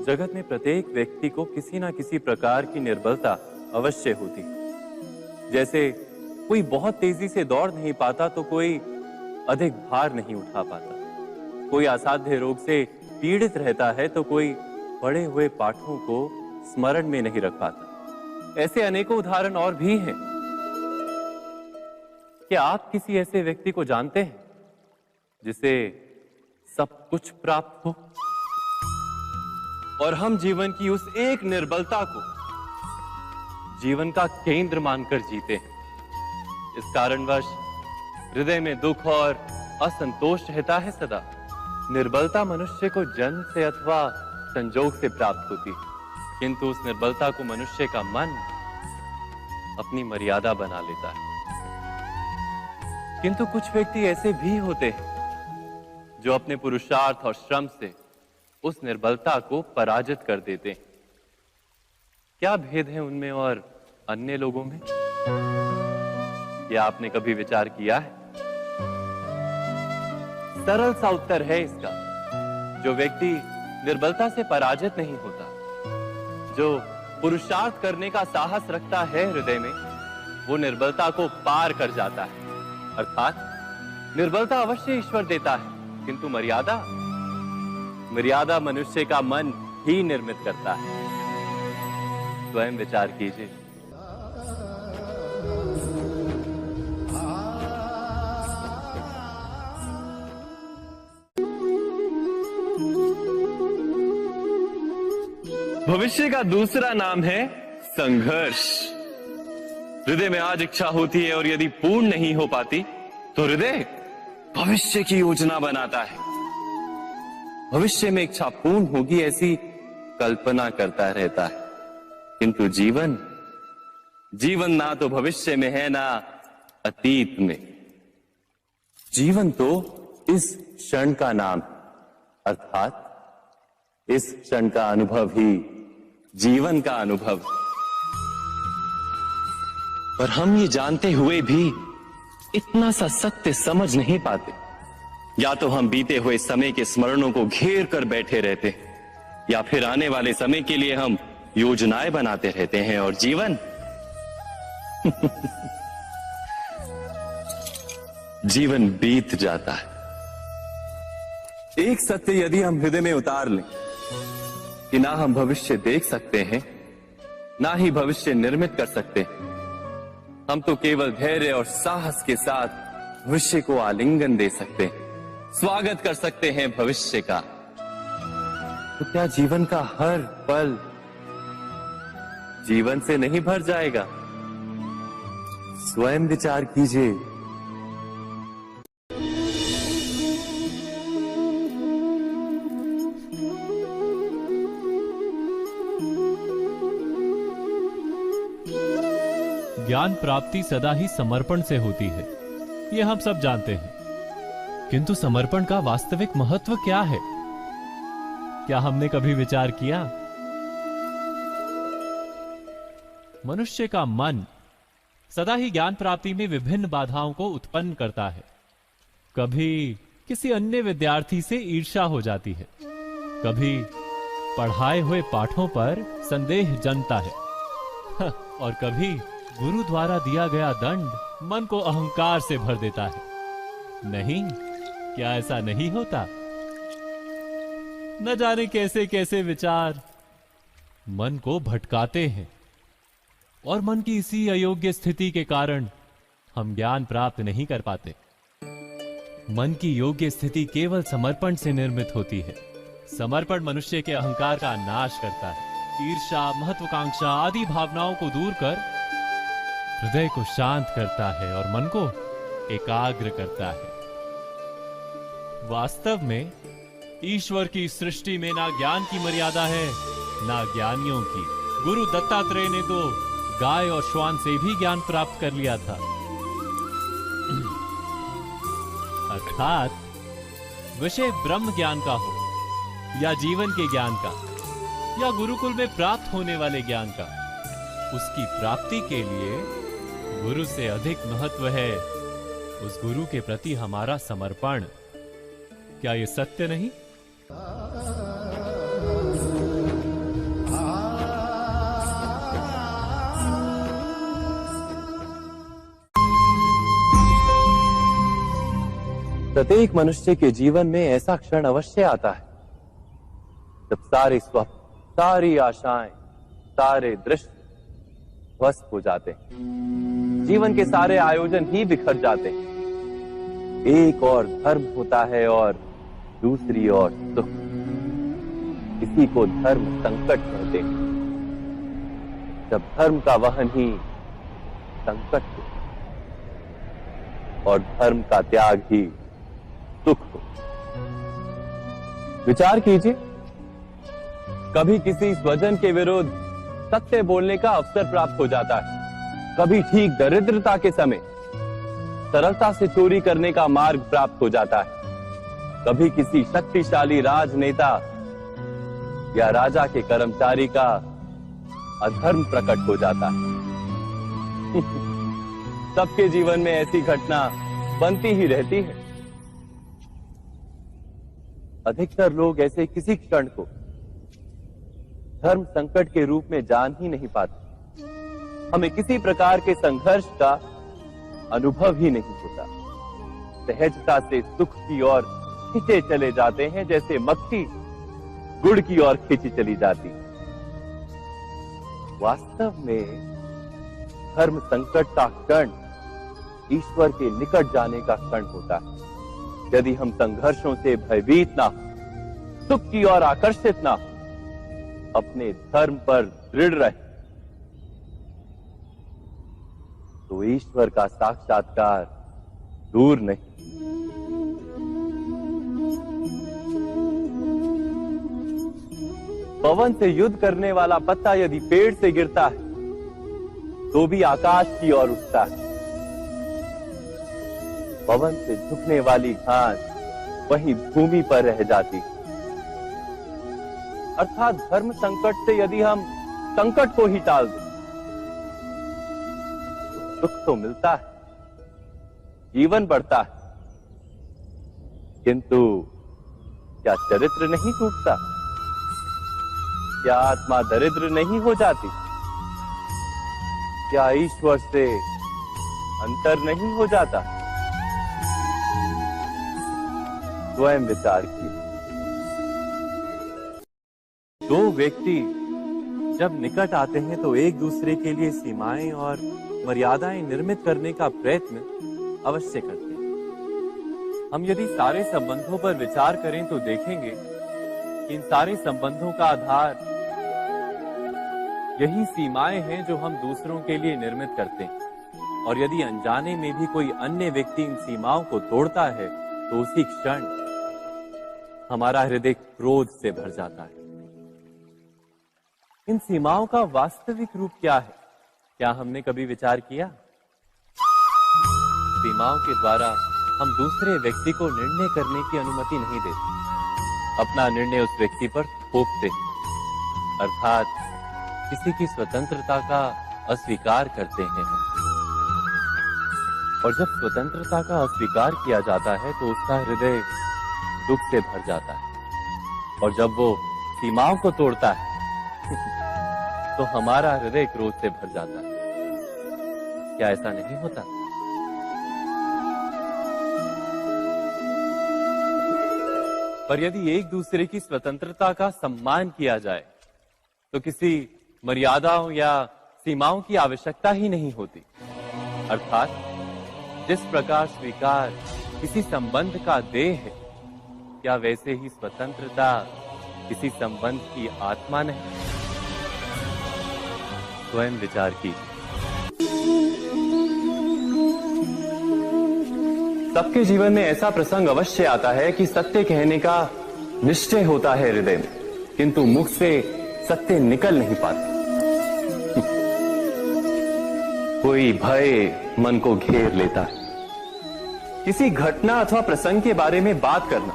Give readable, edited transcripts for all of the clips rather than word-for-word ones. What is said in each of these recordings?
जगत में प्रत्येक व्यक्ति को किसी ना किसी प्रकार की निर्बलता अवश्य होती है। जैसे कोई बहुत तेजी से दौड़ नहीं पाता तो कोई अधिक भार नहीं उठा पाता, कोई असाध्य रोग से पीड़ित रहता है तो कोई पढ़े हुए पाठों को स्मरण में नहीं रख पाता। ऐसे अनेकों उदाहरण और भी हैं। क्या आप किसी ऐसे व्यक्ति को जानते हैं जिसे सब कुछ प्राप्त हो और हम जीवन की उस एक निर्बलता को जीवन का केंद्र मानकर जीते हैं? इस कारणवश हृदय में दुख और असंतोष रहता है सदा। निर्बलता मनुष्य को जन्म से अथवा संजोग से प्राप्त होती है, किंतु उस निर्बलता को मनुष्य का मन अपनी मर्यादा बना लेता है। किंतु कुछ व्यक्ति ऐसे भी होते हैं जो अपने पुरुषार्थ और श्रम से उस निर्बलता को पराजित कर देते हैं। क्या भेद है उनमें और अन्य लोगों में? क्या आपने कभी विचार किया है? सरल सा उत्तर है इसका। जो व्यक्ति निर्बलता से पराजित नहीं होता, जो पुरुषार्थ करने का साहस रखता है हृदय में, वो निर्बलता को पार कर जाता है। अर्थात निर्बलता अवश्य ईश्वर देता है, किंतु मर्यादा मनुष्य का मन ही निर्मित करता है। स्वयं विचार कीजिए। भविष्य का दूसरा नाम है संघर्ष। हृदय में आज इच्छा होती है और यदि पूर्ण नहीं हो पाती तो हृदय भविष्य की योजना बनाता है। भविष्य में इच्छा पूर्ण होगी ऐसी कल्पना करता रहता है, किंतु जीवन ना तो भविष्य में है ना अतीत में। जीवन तो इस क्षण का नाम, अर्थात इस क्षण का अनुभव ही जीवन का अनुभव। पर हम ये जानते हुए भी इतना सा सत्य समझ नहीं पाते। या तो हम बीते हुए समय के स्मरणों को घेर कर बैठे रहते हैं, या फिर आने वाले समय के लिए हम योजनाएं बनाते रहते हैं और जीवन जीवन बीत जाता है। एक सत्य यदि हम हृदय में उतार लें कि ना हम भविष्य देख सकते हैं, ना ही भविष्य निर्मित कर सकते हैं, हम तो केवल धैर्य और साहस के साथ भविष्य को आलिंगन दे सकते हैं, स्वागत कर सकते हैं भविष्य का। तो क्या जीवन का हर पल जीवन से नहीं भर जाएगा? स्वयं विचार कीजिए। ज्ञान प्राप्ति सदा ही समर्पण से होती है, ये हम सब जानते हैं। किंतु समर्पण का वास्तविक महत्व क्या है? क्या हमने कभी विचार किया? मनुष्य का मन सदा ही ज्ञान प्राप्ति में विभिन्न बाधाओं को उत्पन्न करता है। कभी किसी अन्य विद्यार्थी से ईर्ष्या हो जाती है, कभी पढ़ाए हुए पाठों पर संदेह जन्मता है और कभी गुरु द्वारा दिया गया दंड मन को अहंकार से भर देता है। नहीं, क्या ऐसा नहीं होता? न जाने कैसे कैसे विचार मन को भटकाते हैं और मन की इसी अयोग्य स्थिति के कारण हम ज्ञान प्राप्त नहीं कर पाते। मन की योग्य स्थिति केवल समर्पण से निर्मित होती है। समर्पण मनुष्य के अहंकार का नाश करता है, ईर्ष्या, महत्वाकांक्षा आदि भावनाओं को दूर कर हृदय को शांत करता है और मन को एकाग्र करता है। वास्तव में ईश्वर की सृष्टि में ना ज्ञान की मर्यादा है ना ज्ञानियों की। गुरु दत्तात्रेय ने तो गाय और श्वान से भी ज्ञान प्राप्त कर लिया था। अर्थात विषय ब्रह्म ज्ञान का हो या जीवन के ज्ञान का या गुरुकुल में प्राप्त होने वाले ज्ञान का, उसकी प्राप्ति के लिए गुरु से अधिक महत्व है उस गुरु के प्रति हमारा समर्पण। क्या यह सत्य नहीं? प्रत्येक मनुष्य के जीवन में ऐसा क्षण अवश्य आता है जब सारे स्वप्न, सारी आशाएं, सारे दृश्य ध्वस्त हो जाते हैं। जीवन के सारे आयोजन ही बिखर जाते हैं। एक और धर्म होता है और दूसरी ओर सुख। इसी को धर्म संकट कहते हैं। जब धर्म का वहन ही संकट हो और धर्म का त्याग ही सुख हो। विचार कीजिए, कभी किसी स्वजन के विरुद्ध सत्य बोलने का अवसर प्राप्त हो जाता है, कभी ठीक दरिद्रता के समय सरलता से चोरी करने का मार्ग प्राप्त हो जाता है, कभी किसी शक्तिशाली राजनेता या राजा के कर्मचारी का अधर्म प्रकट हो जाता है। सबके जीवन में ऐसी घटना बनती ही रहती है। अधिकतर लोग ऐसे किसी क्षण को धर्म संकट के रूप में जान ही नहीं पाते। हमें किसी प्रकार के संघर्ष का अनुभव ही नहीं होता। सहजता से सुख की ओर खींचे चले जाते हैं, जैसे मक्खी गुड़ की ओर खींची चली जाती। वास्तव में धर्म संकट का क्षण ईश्वर के निकट जाने का क्षण होता है। यदि हम संघर्षों से भयभीत ना हो, सुख की ओर आकर्षित ना हो, अपने धर्म पर दृढ़ रहे, तो ईश्वर का साक्षात्कार दूर नहीं। पवन से युद्ध करने वाला पत्ता यदि पेड़ से गिरता है तो भी आकाश की ओर उठता है। पवन से झुकने वाली घास वहीं भूमि पर रह जाती। अर्थात धर्म संकट से यदि हम संकट को ही टाल दें तो सुख तो मिलता है, जीवन बढ़ता है, किंतु क्या चरित्र नहीं टूटता? क्या आत्मा दरिद्र नहीं हो जाती? क्या ईश्वर से अंतर नहीं हो जाता? स्वयं विचार कीजिए। दो व्यक्ति जब निकट आते हैं तो एक दूसरे के लिए सीमाएं और मर्यादाएं निर्मित करने का प्रयत्न अवश्य करते हैं। हम यदि सारे संबंधों पर विचार करें तो देखेंगे कि इन सारे संबंधों का आधार यही सीमाएं हैं जो हम दूसरों के लिए निर्मित करते हैं। और यदि अनजाने में भी कोई अन्य व्यक्ति इन सीमाओं को तोड़ता है तो उसी क्षण हमारा हृदय क्रोध से भर जाता है। इन सीमाओं का वास्तविक रूप क्या है? क्या हमने कभी विचार किया? सीमाओं के द्वारा हम दूसरे व्यक्ति को निर्णय करने की अनुमति नहीं देते, अपना निर्णय उस व्यक्ति पर थोपते, अर्थात किसी की स्वतंत्रता का अस्वीकार करते हैं। और जब स्वतंत्रता का अस्वीकार किया जाता है तो उसका हृदय दुख से भर जाता है। और जब वो सीमाओं को तोड़ता है तो हमारा हृदय क्रोध से भर जाता है। क्या ऐसा नहीं होता? पर यदि एक दूसरे की स्वतंत्रता का सम्मान किया जाए तो किसी मर्यादाओं या सीमाओं की आवश्यकता ही नहीं होती। अर्थात जिस प्रकार स्वीकार किसी संबंध का देह है, क्या वैसे ही स्वतंत्रता किसी संबंध की आत्मा नहीं? स्वयं विचार कीजिए। सबके जीवन में ऐसा प्रसंग अवश्य आता है कि सत्य कहने का निश्चय होता है हृदय में, किंतु मुख से सत्य निकल नहीं पाता। कोई भय मन को घेर लेता है। किसी घटना अथवा प्रसंग के बारे में बात करना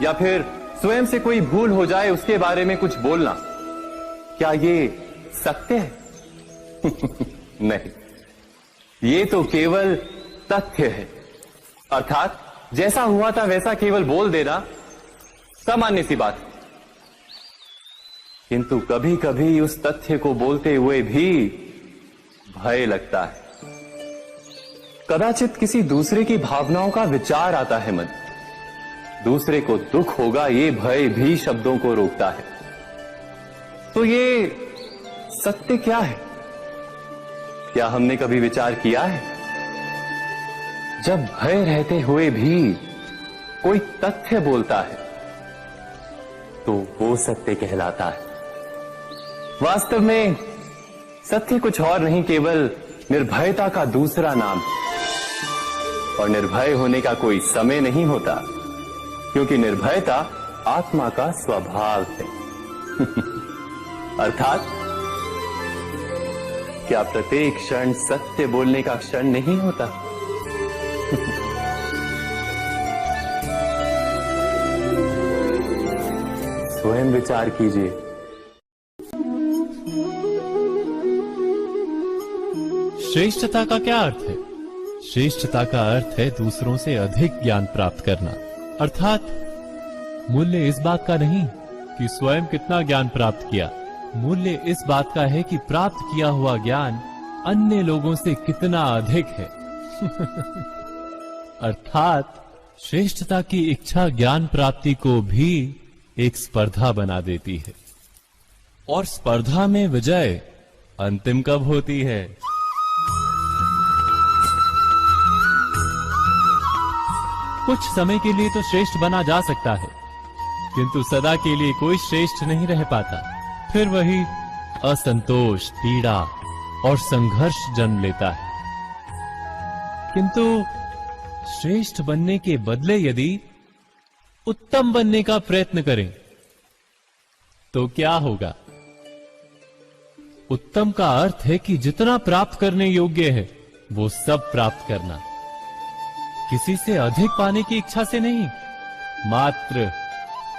या फिर स्वयं से कोई भूल हो जाए उसके बारे में कुछ बोलना, क्या ये सत्य है? नहीं, ये तो केवल तथ्य है। अर्थात जैसा हुआ था वैसा केवल बोल देना सामान्य सी बात है। किंतु कभी कभी उस तथ्य को बोलते हुए भी भय लगता है। कदाचित किसी दूसरे की भावनाओं का विचार आता है मन। दूसरे को दुख होगा ये भय भी शब्दों को रोकता है। तो ये सत्य क्या है? क्या हमने कभी विचार किया है? जब भय रहते हुए भी कोई तथ्य बोलता है तो वो सत्य कहलाता है। वास्तव में सत्य कुछ और नहीं, केवल निर्भयता का दूसरा नाम है। और निर्भय होने का कोई समय नहीं होता, क्योंकि निर्भयता आत्मा का स्वभाव है। अर्थात क्या प्रत्येक क्षण सत्य बोलने का क्षण नहीं होता? स्वयं विचार कीजिए। श्रेष्ठता का क्या अर्थ है? श्रेष्ठता का अर्थ है दूसरों से अधिक ज्ञान प्राप्त करना। अर्थात मूल्य इस बात का नहीं कि स्वयं कितना ज्ञान प्राप्त किया, मूल्य इस बात का है कि प्राप्त किया हुआ ज्ञान अन्य लोगों से कितना अधिक है। अर्थात श्रेष्ठता की इच्छा ज्ञान प्राप्ति को भी एक स्पर्धा बना देती है। और स्पर्धा में विजय अंतिम कब होती है? कुछ समय के लिए तो श्रेष्ठ बना जा सकता है, किंतु सदा के लिए कोई श्रेष्ठ नहीं रह पाता। फिर वही असंतोष, पीड़ा और संघर्ष जन्म लेता है। किंतु श्रेष्ठ बनने के बदले यदि उत्तम बनने का प्रयत्न करें तो क्या होगा? उत्तम का अर्थ है कि जितना प्राप्त करने योग्य है वो सब प्राप्त करना, किसी से अधिक पाने की इच्छा से नहीं, मात्र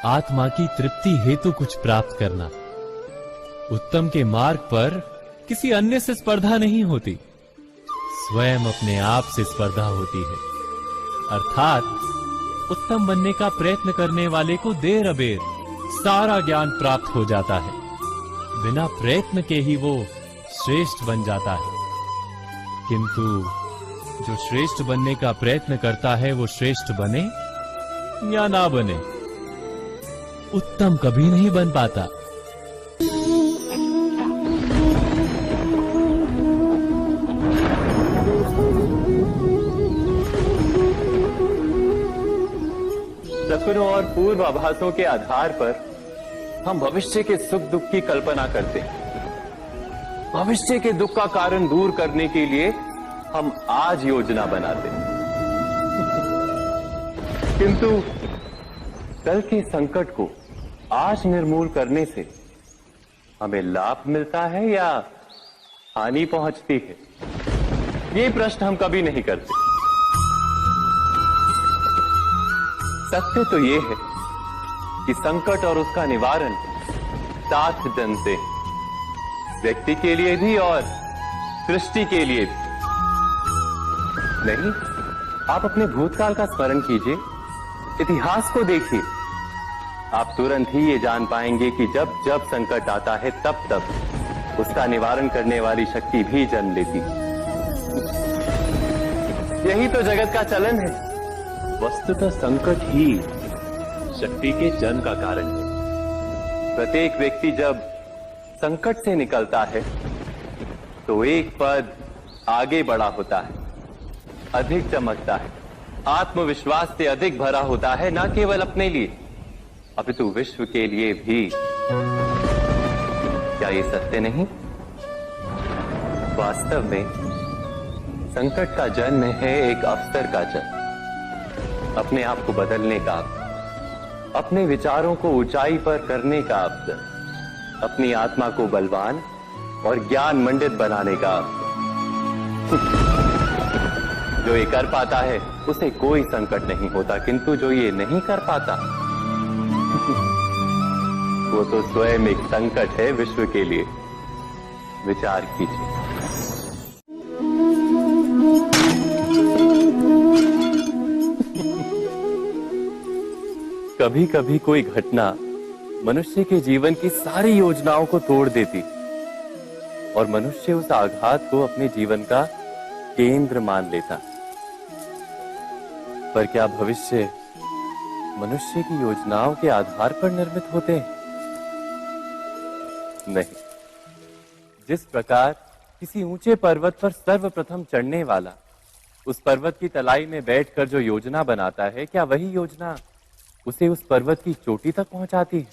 आत्मा की तृप्ति हेतु कुछ प्राप्त करना। उत्तम के मार्ग पर किसी अन्य से स्पर्धा नहीं होती, स्वयं अपने आप से स्पर्धा होती है। अर्थात उत्तम बनने का प्रयत्न करने वाले को देर अबेर सारा ज्ञान प्राप्त हो जाता है, बिना प्रयत्न के ही वो श्रेष्ठ बन जाता है। किंतु जो श्रेष्ठ बनने का प्रयत्न करता है वो श्रेष्ठ बने या ना बने, उत्तम कभी नहीं बन पाता। सपनों और पूर्वाभासों के आधार पर हम भविष्य के सुख दुख की कल्पना करते हैं। भविष्य के दुख का कारण दूर करने के लिए हम आज योजना बनाते हैं। किंतु कल के संकट को आज निर्मूल करने से हमें लाभ मिलता है या हानि पहुंचती है? ये प्रश्न हम कभी नहीं करते। सत्य तो ये है कि संकट और उसका निवारण साथ जनते हैं, व्यक्ति के लिए भी और सृष्टि के लिए भी। नहीं, आप अपने भूतकाल का स्मरण कीजिए, इतिहास को देखिए। आप तुरंत ही ये जान पाएंगे कि जब जब संकट आता है तब तब उसका निवारण करने वाली शक्ति भी जन्म लेती है। यही तो जगत का चलन है। वस्तुतः संकट ही शक्ति के जन्म का कारण है। प्रत्येक व्यक्ति जब संकट से निकलता है तो एक पद आगे बढ़ा होता है, अधिक चमकता है, आत्मविश्वास से अधिक भरा होता है, न केवल अपने लिए अपितु विश्व के लिए भी। क्या ये सत्य नहीं? वास्तव में संकट का जन्म है एक अवसर का जन्म, अपने आप को बदलने का अवसर, अपने विचारों को ऊंचाई पर करने का अवसर, अपनी आत्मा को बलवान और ज्ञान मंडित बनाने का अवसर। जो ये कर पाता है उसे कोई संकट नहीं होता, किंतु जो ये नहीं कर पाता वो तो स्वयं एक संकट है विश्व के लिए। विचार कीजिए। कभी कभी कोई घटना मनुष्य के जीवन की सारी योजनाओं को तोड़ देती और मनुष्य उस आघात को अपने जीवन का केंद्र मान लेता। पर क्या भविष्य मनुष्य की योजनाओं के आधार पर निर्मित होते हैं? नहीं। जिस प्रकार किसी ऊंचे पर्वत पर सर्वप्रथम चढ़ने वाला उस पर्वत की तलाई में बैठकर जो योजना बनाता है, क्या वही योजना उसे उस पर्वत की चोटी तक पहुंचाती है?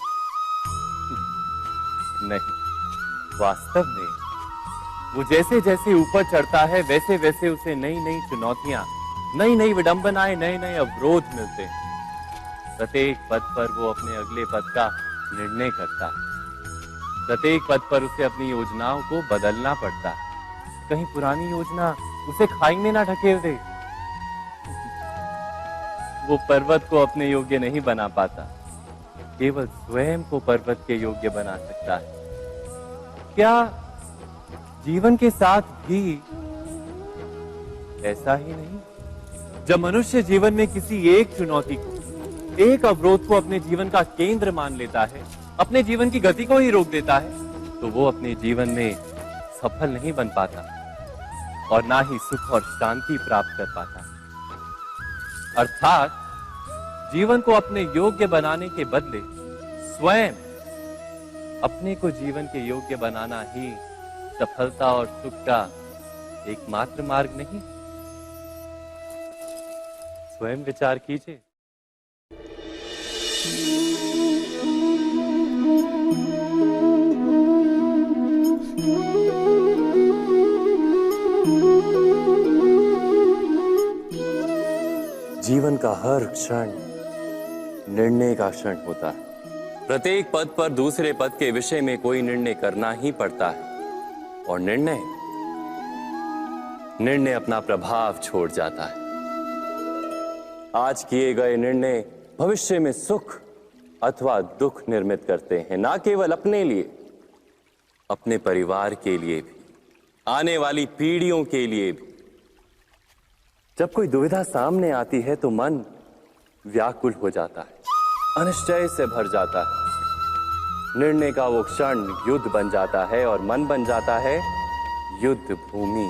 नहीं। वास्तव में वो जैसे जैसे ऊपर चढ़ता है वैसे वैसे उसे नई नई चुनौतियां, नई नई विडंबनाएं, नए नए अवरोध मिलते हैं। प्रत्येक पद पर वो अपने अगले पद का निर्णय करता है। प्रत्येक पद पर उसे अपनी योजनाओं को बदलना पड़ता है। कहीं पुरानी योजना उसे खाई में ना ढकेल दे। वो पर्वत को अपने योग्य नहीं बना पाता, केवल स्वयं को पर्वत के योग्य बना सकता है। क्या जीवन के साथ भी ऐसा ही नहीं? जब मनुष्य जीवन में किसी एक चुनौती को, एक अवरोध को अपने जीवन का केंद्र मान लेता है, अपने जीवन की गति को ही रोक देता है, तो वो अपने जीवन में सफल नहीं बन पाता और ना ही सुख और शांति प्राप्त कर पाता। अर्थात जीवन को अपने योग्य बनाने के बदले स्वयं अपने को जीवन के योग्य बनाना ही सफलता और सुख का एकमात्र मार्ग नहीं। स्वयं विचार कीजिए। जीवन का हर क्षण निर्णय का क्षण होता है। प्रत्येक पद पर दूसरे पद के विषय में कोई निर्णय करना ही पड़ता है और निर्णय अपना प्रभाव छोड़ जाता है। आज किए गए निर्णय भविष्य में सुख अथवा दुख निर्मित करते हैं, ना केवल अपने लिए, अपने परिवार के लिए भी, आने वाली पीढ़ियों के लिए भी। जब कोई दुविधा सामने आती है तो मन व्याकुल हो जाता है, अनिश्चय से भर जाता है। निर्णय का वो क्षण युद्ध बन जाता है और मन बन जाता है युद्ध भूमि।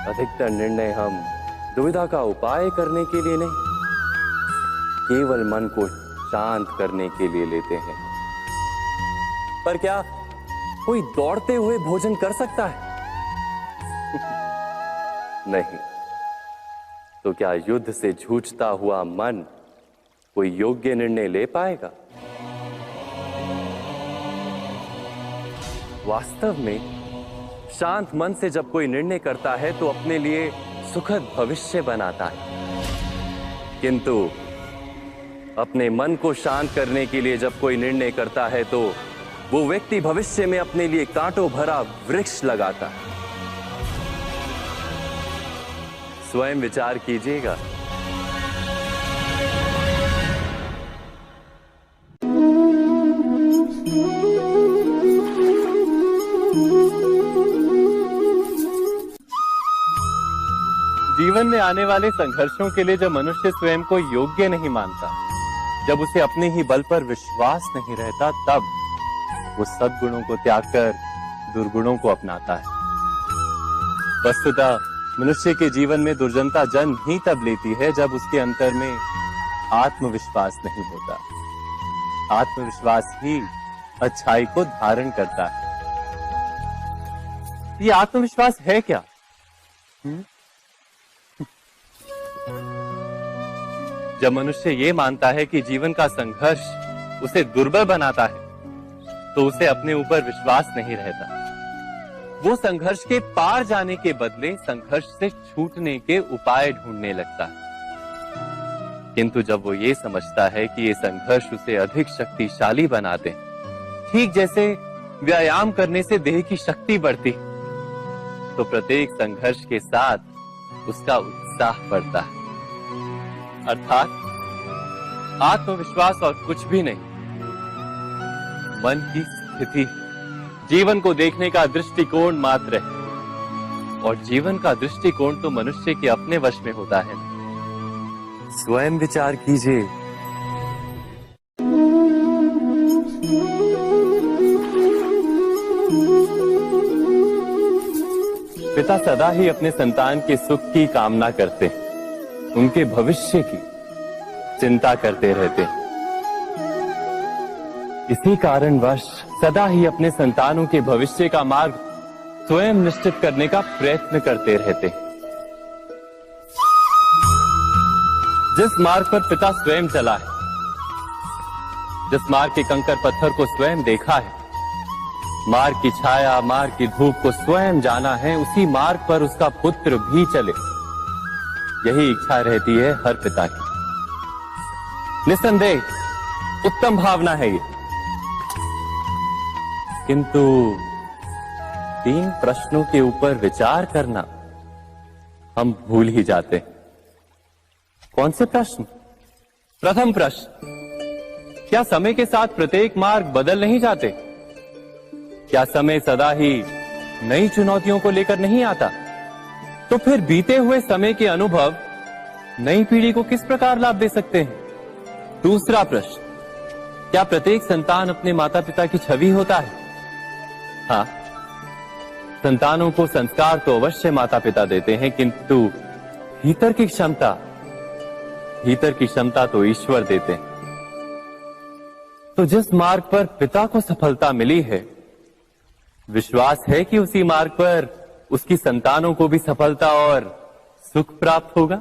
अधिकतर निर्णय हम दुविधा का उपाय करने के लिए नहीं, केवल मन को शांत करने के लिए लेते हैं। पर क्या कोई दौड़ते हुए भोजन कर सकता है? नहीं। तो क्या युद्ध से जूझता हुआ मन कोई योग्य निर्णय ले पाएगा? वास्तव में शांत मन से जब कोई निर्णय करता है तो अपने लिए सुखद भविष्य बनाता है। किंतु अपने मन को शांत करने के लिए जब कोई निर्णय करता है तो वो व्यक्ति भविष्य में अपने लिए कांटों भरा वृक्ष लगाता है। स्वयं विचार कीजिएगा। जीवन में आने वाले संघर्षों के लिए जब मनुष्य स्वयं को योग्य नहीं मानता, जब उसे अपने ही बल पर विश्वास नहीं रहता, तब वो सद्गुणों को त्याग कर दुर्गुणों को अपनाता है। वस्तुतः मनुष्य के जीवन में दुर्जनता जन्म ही तब लेती है जब उसके अंतर में आत्मविश्वास नहीं होता। आत्मविश्वास ही अच्छाई को धारण करता है। ये आत्मविश्वास है क्या? जब मनुष्य ये मानता है कि जीवन का संघर्ष उसे दुर्बल बनाता है, तो उसे अपने ऊपर विश्वास नहीं रहता। वो संघर्ष के पार जाने के बदले संघर्ष से छूटने के उपाय ढूंढने लगता है। किंतु जब वो ये समझता है कि ये संघर्ष उसे अधिक शक्तिशाली बनाते हैं, ठीक जैसे व्यायाम करने से देह की शक्ति बढ़ती, तो प्रत्येक संघर्ष के साथ उसका उत्साह बढ़ता है। अर्थात आत्मविश्वास और कुछ भी नहीं, मन की स्थिति, जीवन को देखने का दृष्टिकोण मात्र है। और जीवन का दृष्टिकोण तो मनुष्य के अपने वश में होता है। स्वयं विचार कीजिए। पिता सदा ही अपने संतान के सुख की कामना करते हैं, उनके भविष्य की चिंता करते रहते हैं। इसी कारणवश सदा ही अपने संतानों के भविष्य का मार्ग स्वयं निश्चित करने का प्रयत्न करते रहते हैं। जिस मार्ग पर पिता स्वयं चला है, जिस मार्ग के कंकर पत्थर को स्वयं देखा है, मार्ग की छाया, मार्ग की धूप को स्वयं जाना है, उसी मार्ग पर उसका पुत्र भी चले, यही इच्छा रहती है हर पिता की। निस्संदेह उत्तम भावना है ये, किंतु 3 प्रश्नों के ऊपर विचार करना हम भूल ही जाते हैं। कौन से प्रश्न? प्रथम प्रश्न, क्या समय के साथ प्रत्येक मार्ग बदल नहीं जाते? क्या समय सदा ही नई चुनौतियों को लेकर नहीं आता? तो फिर बीते हुए समय के अनुभव नई पीढ़ी को किस प्रकार लाभ दे सकते हैं? दूसरा प्रश्न, क्या प्रत्येक संतान अपने माता पिता की छवि होता है? हाँ, संतानों को संस्कार तो अवश्य माता पिता देते हैं, किंतु भीतर की क्षमता तो ईश्वर देते हैं। तो जिस मार्ग पर पिता को सफलता मिली है, विश्वास है कि उसी मार्ग पर उसकी संतानों को भी सफलता और सुख प्राप्त होगा।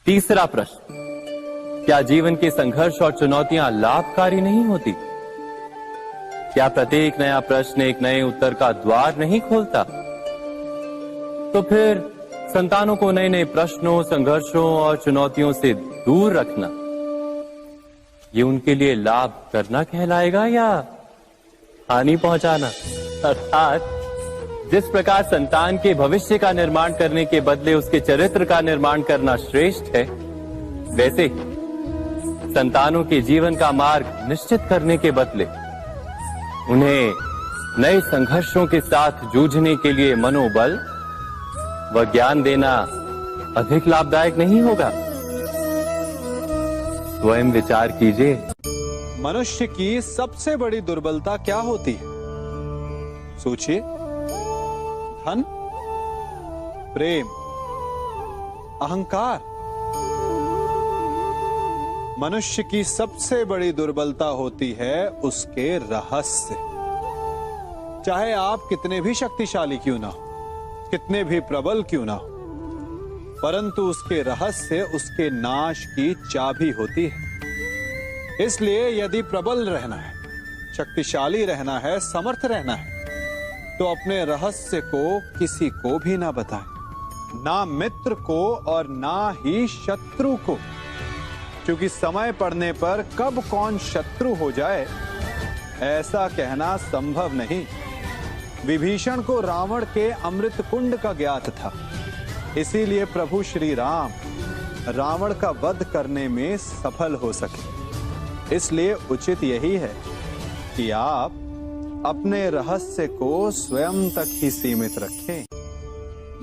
तीसरा प्रश्न, क्या जीवन के संघर्ष और चुनौतियां लाभकारी नहीं होती? क्या प्रत्येक नया प्रश्न एक नए उत्तर का द्वार नहीं खोलता? तो फिर संतानों को नए नए प्रश्नों, संघर्षों और चुनौतियों से दूर रखना, ये उनके लिए लाभ करना कहलाएगा या हानि पहुंचाना? अर्थात जिस प्रकार संतान के भविष्य का निर्माण करने के बदले उसके चरित्र का निर्माण करना श्रेष्ठ है, वैसे ही संतानों के जीवन का मार्ग निश्चित करने के बदले उन्हें नए संघर्षों के साथ जूझने के लिए मनोबल व ज्ञान देना अधिक लाभदायक नहीं होगा? स्वयं विचार कीजिए। मनुष्य की सबसे बड़ी दुर्बलता क्या होती है? सोचिए। धन, प्रेम, अहंकार। मनुष्य की सबसे बड़ी दुर्बलता होती है उसके रहस्य। चाहे आप कितने भी शक्तिशाली क्यों ना हो, कितने भी प्रबल क्यों ना हो, परंतु उसके रहस्य उसके नाश की चाबी होती है। इसलिए यदि प्रबल रहना है, शक्तिशाली रहना है, समर्थ रहना है, तो अपने रहस्य को किसी को भी ना बताएं, ना मित्र को और ना ही शत्रु को, क्योंकि समय पड़ने पर कब कौन शत्रु हो जाए ऐसा कहना संभव नहीं। विभीषण को रावण के अमृत कुंड का ज्ञात था, इसीलिए प्रभु श्री राम रावण का वध करने में सफल हो सके। इसलिए उचित यही है कि आप अपने रहस्य को स्वयं तक ही सीमित रखें।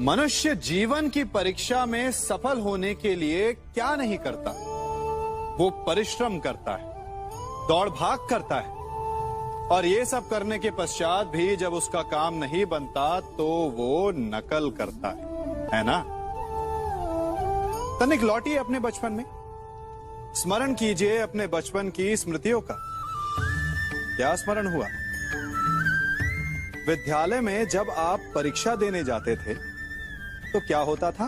मनुष्य जीवन की परीक्षा में सफल होने के लिए क्या नहीं करता? वो परिश्रम करता है, दौड़ भाग करता है, और ये सब करने के पश्चात भी जब उसका काम नहीं बनता तो वो नकल करता है ना? तनिक लौटिए अपने बचपन में, स्मरण कीजिए अपने बचपन की स्मृतियों का। क्या स्मरण हुआ? विद्यालय में जब आप परीक्षा देने जाते थे तो क्या होता था?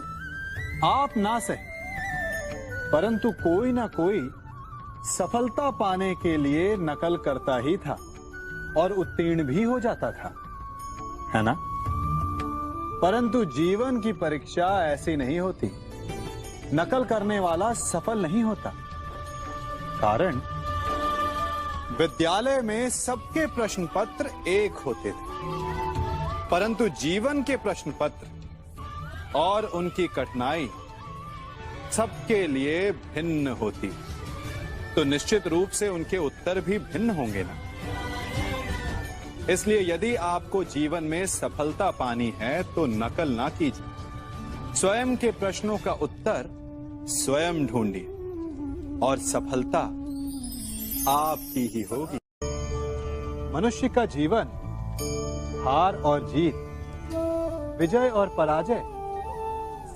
आप ना सही, परंतु कोई ना कोई सफलता पाने के लिए नकल करता ही था और उत्तीर्ण भी हो जाता था, है ना? परंतु जीवन की परीक्षा ऐसी नहीं होती। नकल करने वाला सफल नहीं होता। कारण विद्यालय में सबके प्रश्न पत्र एक होते थे, परंतु जीवन के प्रश्न पत्र और उनकी कठिनाई सबके लिए भिन्न होती, तो निश्चित रूप से उनके उत्तर भी भिन्न होंगे ना। इसलिए यदि आपको जीवन में सफलता पानी है तो नकल ना कीजिए, स्वयं के प्रश्नों का उत्तर स्वयं ढूंढिए और सफलता आपकी ही होगी। मनुष्य का जीवन हार और जीत, विजय और पराजय,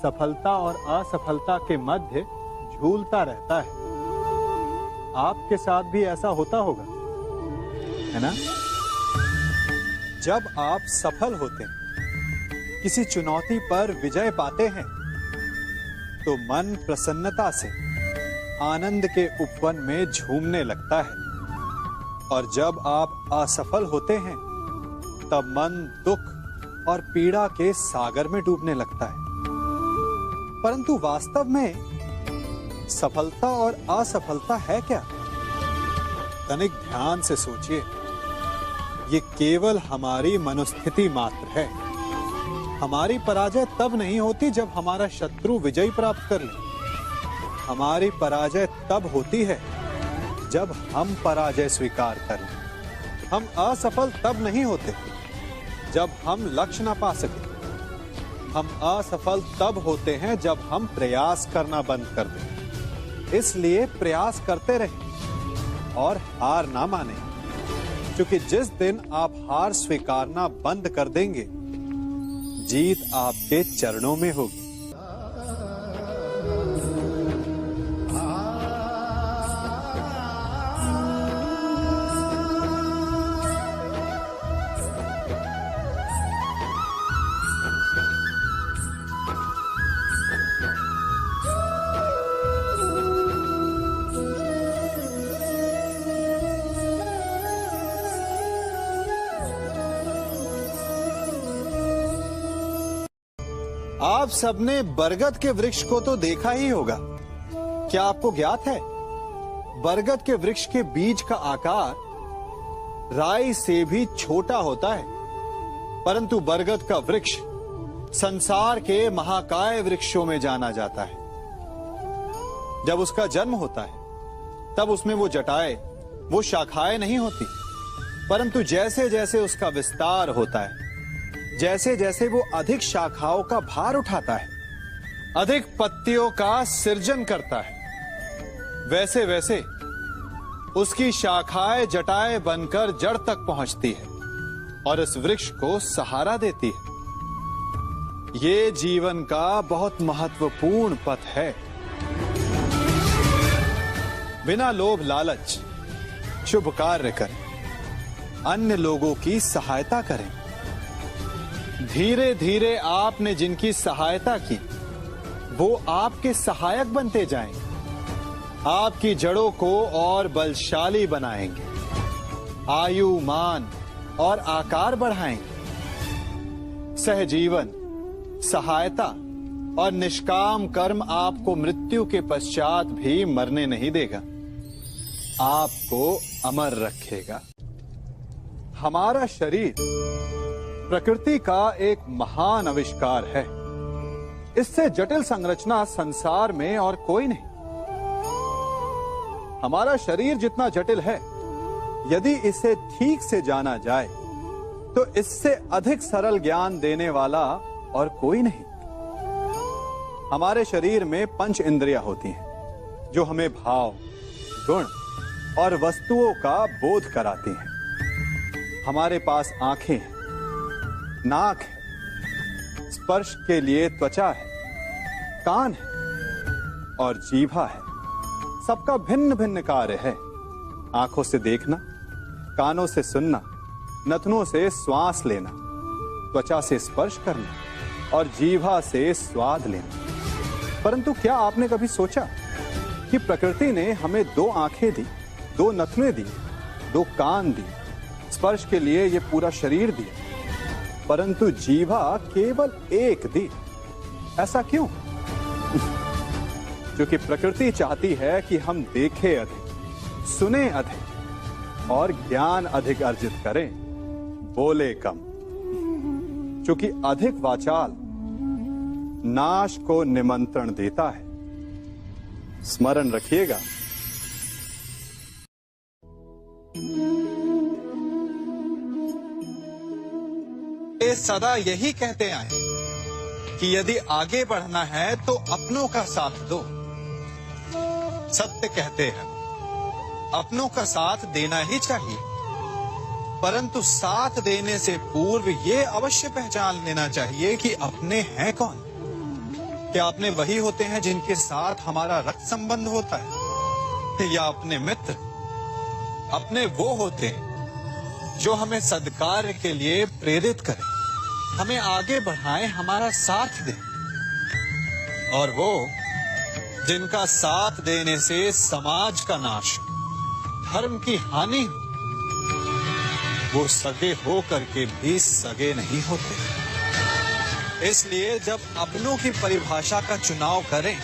सफलता और असफलता के मध्य झूलता रहता है। आपके साथ भी ऐसा होता होगा, है ना? जब आप सफल होते हैं, किसी चुनौती पर विजय पाते हैं, तो मन प्रसन्नता से आनंद के उपवन में झूमने लगता है। और जब आप असफल होते हैं, तब मन दुख और पीड़ा के सागर में डूबने लगता है। परंतु वास्तव में सफलता और असफलता है क्या? तनिक ध्यान से सोचिए। ये केवल हमारी मनोस्थिति मात्र है। हमारी पराजय तब नहीं होती जब हमारा शत्रु विजय प्राप्त कर ले। हमारी पराजय तब होती है जब हम पराजय स्वीकार कर लें। हम असफल तब नहीं होते जब हम लक्ष्य ना पा सके। हम असफल तब होते हैं जब हम प्रयास करना बंद कर दें। इसलिए प्रयास करते रहें और हार ना माने, क्योंकि जिस दिन आप हार स्वीकारना बंद कर देंगे, जीत आपके चरणों में होगी। आप सबने बरगद के वृक्ष को तो देखा ही होगा। क्या आपको ज्ञात है, बरगद के वृक्ष के बीज का आकार राई से भी छोटा होता है। परंतु बरगद का वृक्ष संसार के महाकाय वृक्षों में जाना जाता है। जब उसका जन्म होता है, तब उसमें वो जटाएं, वो शाखाएं नहीं होती। परंतु जैसे जैसे उसका विस्तार होता है, जैसे जैसे वो अधिक शाखाओं का भार उठाता है, अधिक पत्तियों का सृजन करता है, वैसे वैसे उसकी शाखाएं जटाएं बनकर जड़ तक पहुंचती है और इस वृक्ष को सहारा देती है। ये जीवन का बहुत महत्वपूर्ण पथ है। बिना लोभ लालच शुभ कार्य करें, अन्य लोगों की सहायता करें। धीरे धीरे आपने जिनकी सहायता की, वो आपके सहायक बनते जाएंगे, आपकी जड़ों को और बलशाली बनाएंगे, आयु मान और आकार बढ़ाएंगे। सहजीवन, सहायता और निष्काम कर्म आपको मृत्यु के पश्चात भी मरने नहीं देगा, आपको अमर रखेगा। हमारा शरीर प्रकृति का एक महान आविष्कार है। इससे जटिल संरचना संसार में और कोई नहीं। हमारा शरीर जितना जटिल है, यदि इसे ठीक से जाना जाए, तो इससे अधिक सरल ज्ञान देने वाला और कोई नहीं। हमारे शरीर में 5 इंद्रियां होती हैं, जो हमें भाव, गुण और वस्तुओं का बोध कराती हैं। हमारे पास आंखें हैं, नाक है, स्पर्श के लिए त्वचा है, कान है और जीभा है। सबका भिन्न भिन्न कार्य है। आंखों से देखना, कानों से सुनना, नथनों से श्वास लेना, त्वचा से स्पर्श करना और जीभा से स्वाद लेना। परंतु क्या आपने कभी सोचा कि प्रकृति ने हमें 2 आंखें दी, 2 नथने दी, 2 कान दी, स्पर्श के लिए ये पूरा शरीर दिया, परंतु जीभा केवल 1 दी? ऐसा क्यों? क्योंकि प्रकृति चाहती है कि हम देखें अधिक, सुने अधिक और ज्ञान अधिक अर्जित करें, बोले कम। क्योंकि अधिक वाचाल नाश को निमंत्रण देता है। स्मरण रखिएगा। ये सदा यही कहते आए कि यदि आगे बढ़ना है तो अपनों का साथ दो। सत्य कहते हैं, अपनों का साथ देना ही चाहिए, परंतु साथ देने से पूर्व ये अवश्य पहचान लेना चाहिए कि अपने हैं कौन। क्या अपने वही होते हैं जिनके साथ हमारा रक्त संबंध होता है, या अपने मित्र? अपने वो होते हैं जो हमें सद्कार्य के लिए प्रेरित करें, हमें आगे बढ़ाएं, हमारा साथ दें। और वो जिनका साथ देने से समाज का नाश, धर्म की हानि हो, वो सगे हो करके भी सगे नहीं होते। इसलिए जब अपनों की परिभाषा का चुनाव करें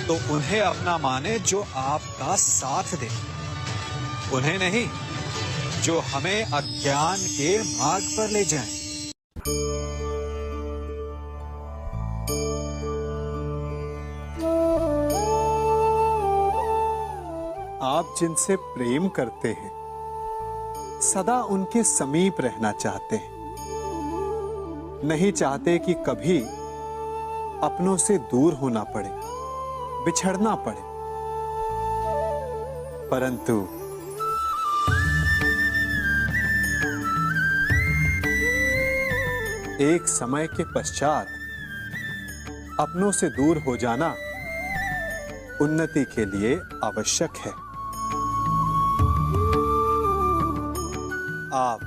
तो उन्हें अपना माने जो आपका साथ दे, उन्हें नहीं जो हमें अज्ञान के मार्ग पर ले जाएं। आप जिनसे प्रेम करते हैं सदा उनके समीप रहना चाहते हैं, नहीं चाहते कि कभी अपनों से दूर होना पड़े, बिछड़ना पड़े। परंतु एक समय के पश्चात अपनों से दूर हो जाना उन्नति के लिए आवश्यक है। आप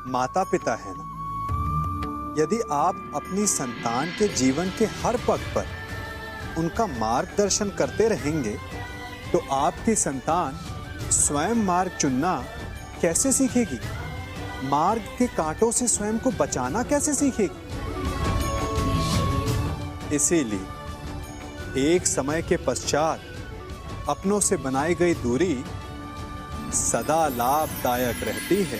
माता पिता हैं ना, यदि आप अपनी संतान के जीवन के हर पग पर उनका मार्गदर्शन करते रहेंगे तो आपकी संतान स्वयं मार्ग चुनना कैसे सीखेगी, मार्ग के कांटों से स्वयं को बचाना कैसे सीखेगी। इसीलिए एक समय के पश्चात अपनों से बनाई गई दूरी सदा लाभदायक रहती है।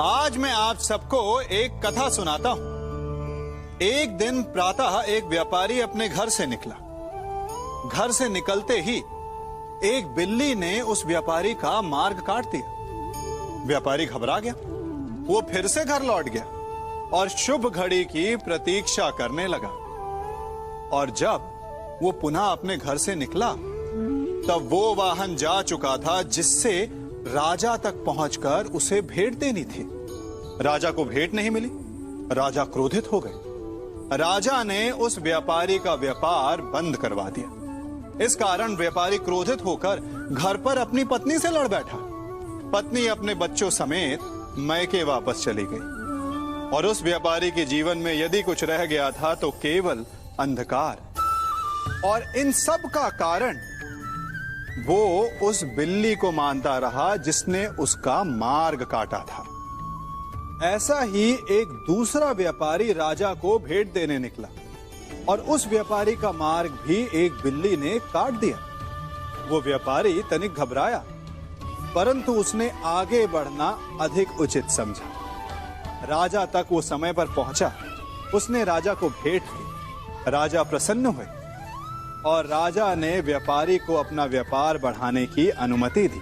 आज मैं आप सबको एक कथा सुनाता हूं। एक दिन प्रातः एक व्यापारी अपने घर से निकला। घर से निकलते ही एक बिल्ली ने उस व्यापारी का मार्ग काट दिया। व्यापारी घबरा गया, वो फिर से घर लौट गया और शुभ घड़ी की प्रतीक्षा करने लगा। और जब वो पुनः अपने घर से निकला तब वो वाहन जा चुका था जिससे राजा तक पहुंचकर उसे भेंट देनी थी। राजा को भेंट नहीं मिली। राजा क्रोधित हो गए। राजा ने उस व्यापारी का व्यापार बंद करवा दिया। इस कारण व्यापारी क्रोधित होकर घर पर अपनी पत्नी से लड़ बैठा। पत्नी अपने बच्चों समेत मैके वापस चली गई और उस व्यापारी के जीवन में यदि कुछ रह गया था तो केवल अंधकार। और इन सब का कारण वो उस बिल्ली को मानता रहा जिसने उसका मार्ग काटा था। ऐसा ही एक दूसरा व्यापारी राजा को भेंट देने निकला और उस व्यापारी का मार्ग भी एक बिल्ली ने काट दिया। वो व्यापारी तनिक घबराया, परंतु उसने आगे बढ़ना अधिक उचित समझा। राजा तक वो समय पर पहुंचा। उसने राजा को भेंट की। राजा प्रसन्न हुए और राजा ने व्यापारी को अपना व्यापार बढ़ाने की अनुमति दी,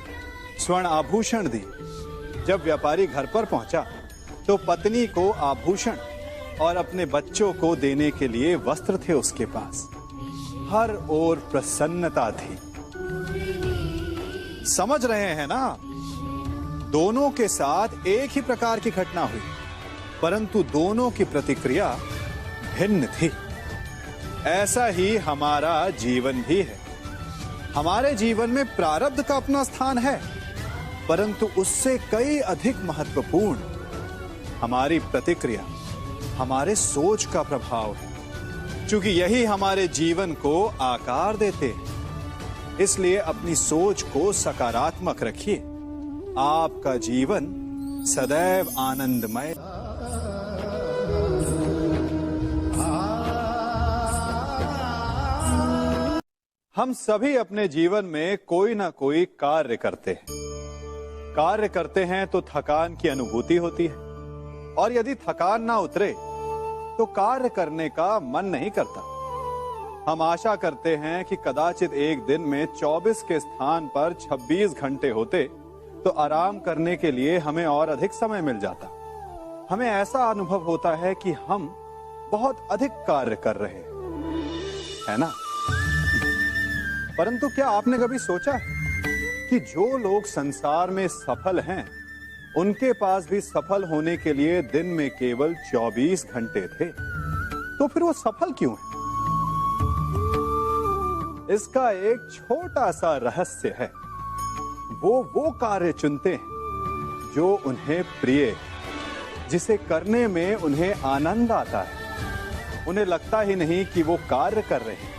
स्वर्ण आभूषण दी। जब व्यापारी घर पर पहुंचा तो पत्नी को आभूषण और अपने बच्चों को देने के लिए वस्त्र थे उसके पास। हर ओर प्रसन्नता थी। समझ रहे हैं ना, दोनों के साथ एक ही प्रकार की घटना हुई, परंतु दोनों की प्रतिक्रिया भिन्न थी। ऐसा ही हमारा जीवन भी है। हमारे जीवन में प्रारब्ध का अपना स्थान है, परंतु उससे कई अधिक महत्वपूर्ण हमारी प्रतिक्रिया, हमारे सोच का प्रभाव है। क्योंकि यही हमारे जीवन को आकार देते हैं। इसलिए अपनी सोच को सकारात्मक रखिए। आपका जीवन सदैव आनंदमय। हम सभी अपने जीवन में कोई ना कोई कार्य करते हैं। कार्य करते हैं तो थकान की अनुभूति होती है और यदि थकान ना उतरे तो कार्य करने का मन नहीं करता। हम आशा करते हैं कि कदाचित एक दिन में 24 के स्थान पर 26 घंटे होते तो आराम करने के लिए हमें और अधिक समय मिल जाता। हमें ऐसा अनुभव होता है कि हम बहुत अधिक कार्य कर रहे हैं, है ना? परंतु क्या आपने कभी सोचा है कि जो लोग संसार में सफल हैं, उनके पास भी सफल होने के लिए दिन में केवल 24 घंटे थे। तो फिर वो सफल क्यों है? इसका एक छोटा सा रहस्य है। वो कार्य चुनते हैं जो उन्हें प्रिय है, जिसे करने में उन्हें आनंद आता है। उन्हें लगता ही नहीं कि वो कार्य कर रहे हैं,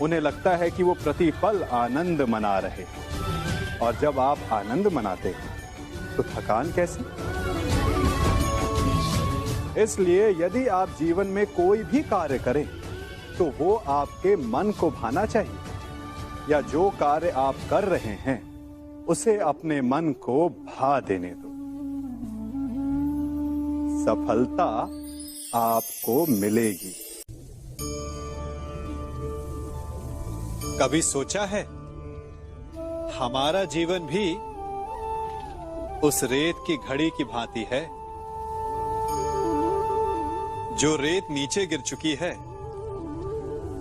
उन्हें लगता है कि वो प्रतिपल आनंद मना रहे हैं। और जब आप आनंद मनाते हैं तो थकान कैसी? इसलिए यदि आप जीवन में कोई भी कार्य करें तो वो आपके मन को भाना चाहिए, या जो कार्य आप कर रहे हैं उसे अपने मन को भा देने दो। सफलता आपको मिलेगी। कभी सोचा है हमारा जीवन भी उस रेत की घड़ी की भांति है? जो रेत नीचे गिर चुकी है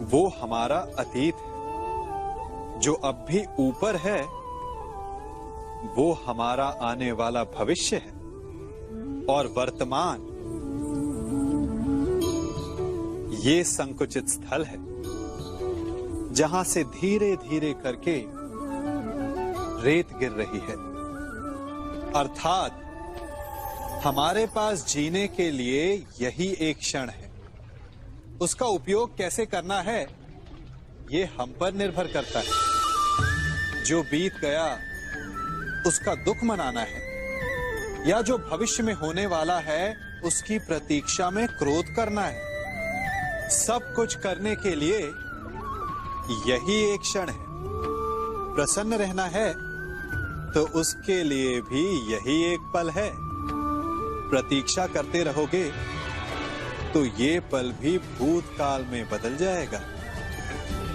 वो हमारा अतीत है, जो अब भी ऊपर है वो हमारा आने वाला भविष्य है, और वर्तमान ये संकुचित स्थल है जहां से धीरे धीरे करके रेत गिर रही है। अर्थात हमारे पास जीने के लिए यही एक क्षण है। उसका उपयोग कैसे करना है ये हम पर निर्भर करता है। जो बीत गया उसका दुख मनाना है, या जो भविष्य में होने वाला है उसकी प्रतीक्षा में क्रोध करना है। सब कुछ करने के लिए यही एक क्षण है। प्रसन्न रहना है तो उसके लिए भी यही एक पल है। प्रतीक्षा करते रहोगे तो ये पल भी भूतकाल में बदल जाएगा।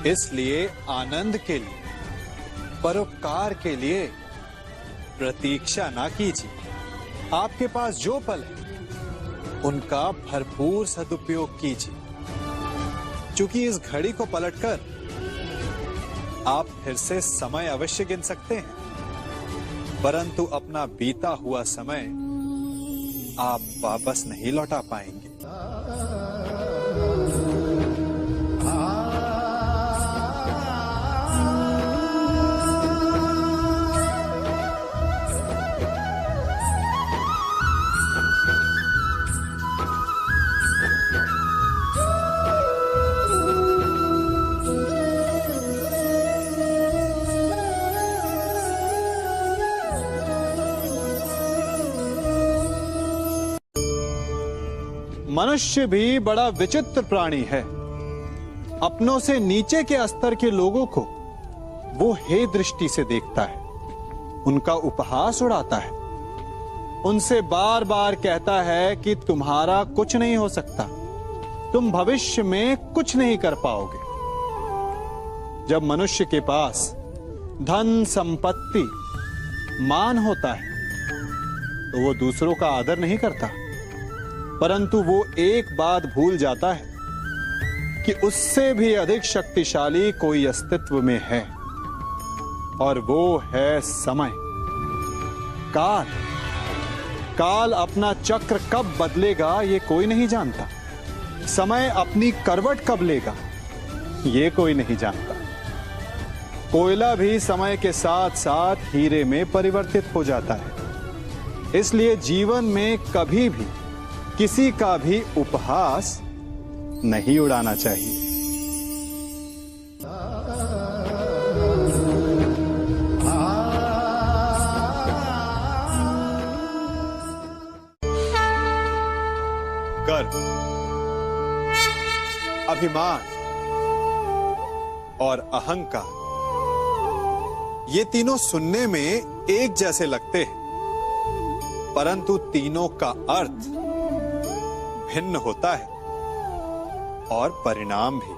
इसलिए आनंद के लिए, परोपकार के लिए प्रतीक्षा ना कीजिए। आपके पास जो पल है उनका भरपूर सदुपयोग कीजिए, क्योंकि इस घड़ी को पलटकर आप फिर से समय अवश्य गिन सकते हैं, परंतु अपना बीता हुआ समय आप वापस नहीं लौटा पाएंगे। मनुष्य भी बड़ा विचित्र प्राणी है। अपनों से नीचे के स्तर के लोगों को वो हे दृष्टि से देखता है, उनका उपहास उड़ाता है, उनसे बार बार कहता है कि तुम्हारा कुछ नहीं हो सकता, तुम भविष्य में कुछ नहीं कर पाओगे। जब मनुष्य के पास धन, संपत्ति, मान होता है तो वो दूसरों का आदर नहीं करता, परंतु वो एक बात भूल जाता है कि उससे भी अधिक शक्तिशाली कोई अस्तित्व में है, और वो है समय। काल। काल अपना चक्र कब बदलेगा ये कोई नहीं जानता। समय अपनी करवट कब लेगा ये कोई नहीं जानता। कोयला भी समय के साथ साथ हीरे में परिवर्तित हो जाता है। इसलिए जीवन में कभी भी किसी का भी उपहास नहीं उड़ाना चाहिए। गर्व, अभिमान और अहंकार, ये तीनों सुनने में एक जैसे लगते हैं, परंतु तीनों का अर्थ भिन्न होता है और परिणाम भी।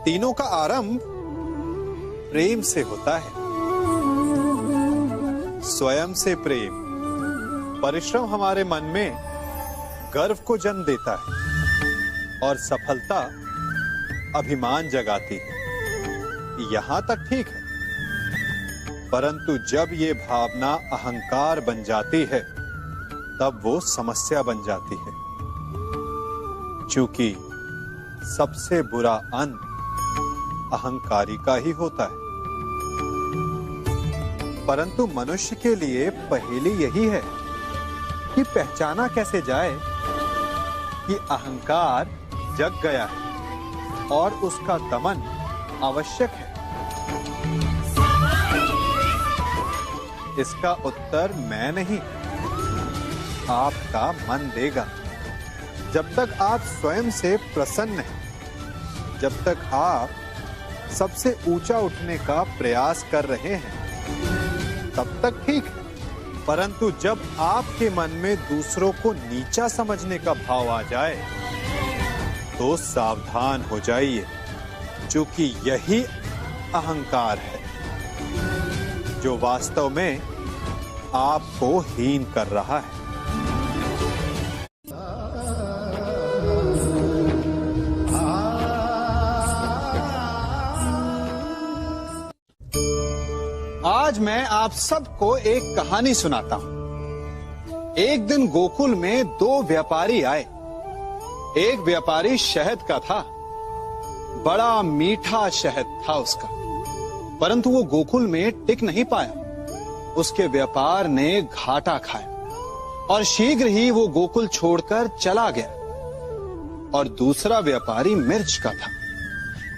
तीनों का आरंभ प्रेम से होता है। स्वयं से प्रेम, परिश्रम हमारे मन में गर्व को जन्म देता है, और सफलता अभिमान जगाती है। यहां तक ठीक है, परंतु जब ये भावना अहंकार बन जाती है तब वो समस्या बन जाती है, क्योंकि सबसे बुरा अंत अहंकारी का ही होता है। परंतु मनुष्य के लिए पहेली यही है कि पहचाना कैसे जाए कि अहंकार जग गया है और उसका दमन आवश्यक है। इसका उत्तर मैं नहीं, आपका मन देगा। जब तक आप स्वयं से प्रसन्न हैं, जब तक आप सबसे ऊंचा उठने का प्रयास कर रहे हैं, तब तक ठीक है। परंतु जब आपके मन में दूसरों को नीचा समझने का भाव आ जाए तो सावधान हो जाइए, क्योंकि यही अहंकार है जो वास्तव में आपको हीन कर रहा है। आज मैं आप सबको एक कहानी सुनाता हूं। एक दिन गोकुल में दो व्यापारी आए। एक व्यापारी शहद का था, बड़ा मीठा शहद था उसका, परंतु वो गोकुल में टिक नहीं पाया। उसके व्यापार ने घाटा खाया और शीघ्र ही वो गोकुल छोड़कर चला गया। और दूसरा व्यापारी मिर्च का था।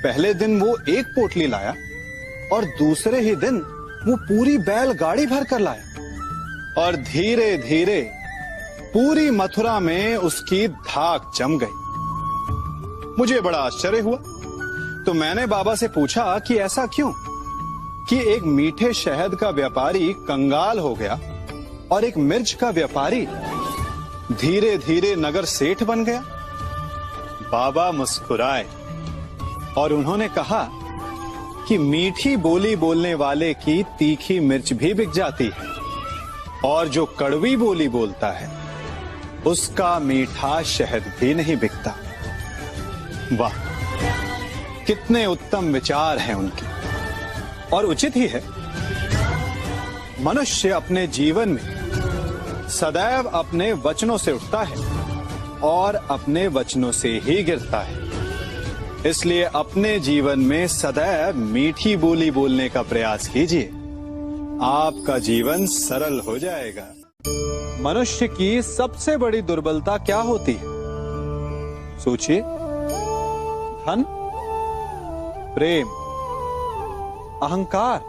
पहले दिन वो एक पोटली लाया और दूसरे ही दिन वो पूरी बैलगाड़ी भर कर लाया और धीरे धीरे पूरी मथुरा में उसकी धाक जम गई। मुझे बड़ा आश्चर्य हुआ, तो मैंने बाबा से पूछा कि ऐसा क्यों कि एक मीठे शहद का व्यापारी कंगाल हो गया और एक मिर्च का व्यापारी धीरे धीरे नगर सेठ बन गया। बाबा मुस्कुराए और उन्होंने कहा कि मीठी बोली बोलने वाले की तीखी मिर्च भी बिक जाती है और जो कड़वी बोली बोलता है उसका मीठा शहद भी नहीं बिकता। वाह, कितने उत्तम विचार हैं उनके, और उचित ही है। मनुष्य अपने जीवन में सदैव अपने वचनों से उठता है और अपने वचनों से ही गिरता है। इसलिए अपने जीवन में सदैव मीठी बोली बोलने का प्रयास कीजिए, आपका जीवन सरल हो जाएगा। मनुष्य की सबसे बड़ी दुर्बलता क्या होती है? सोचिए। धन, प्रेम, अहंकार।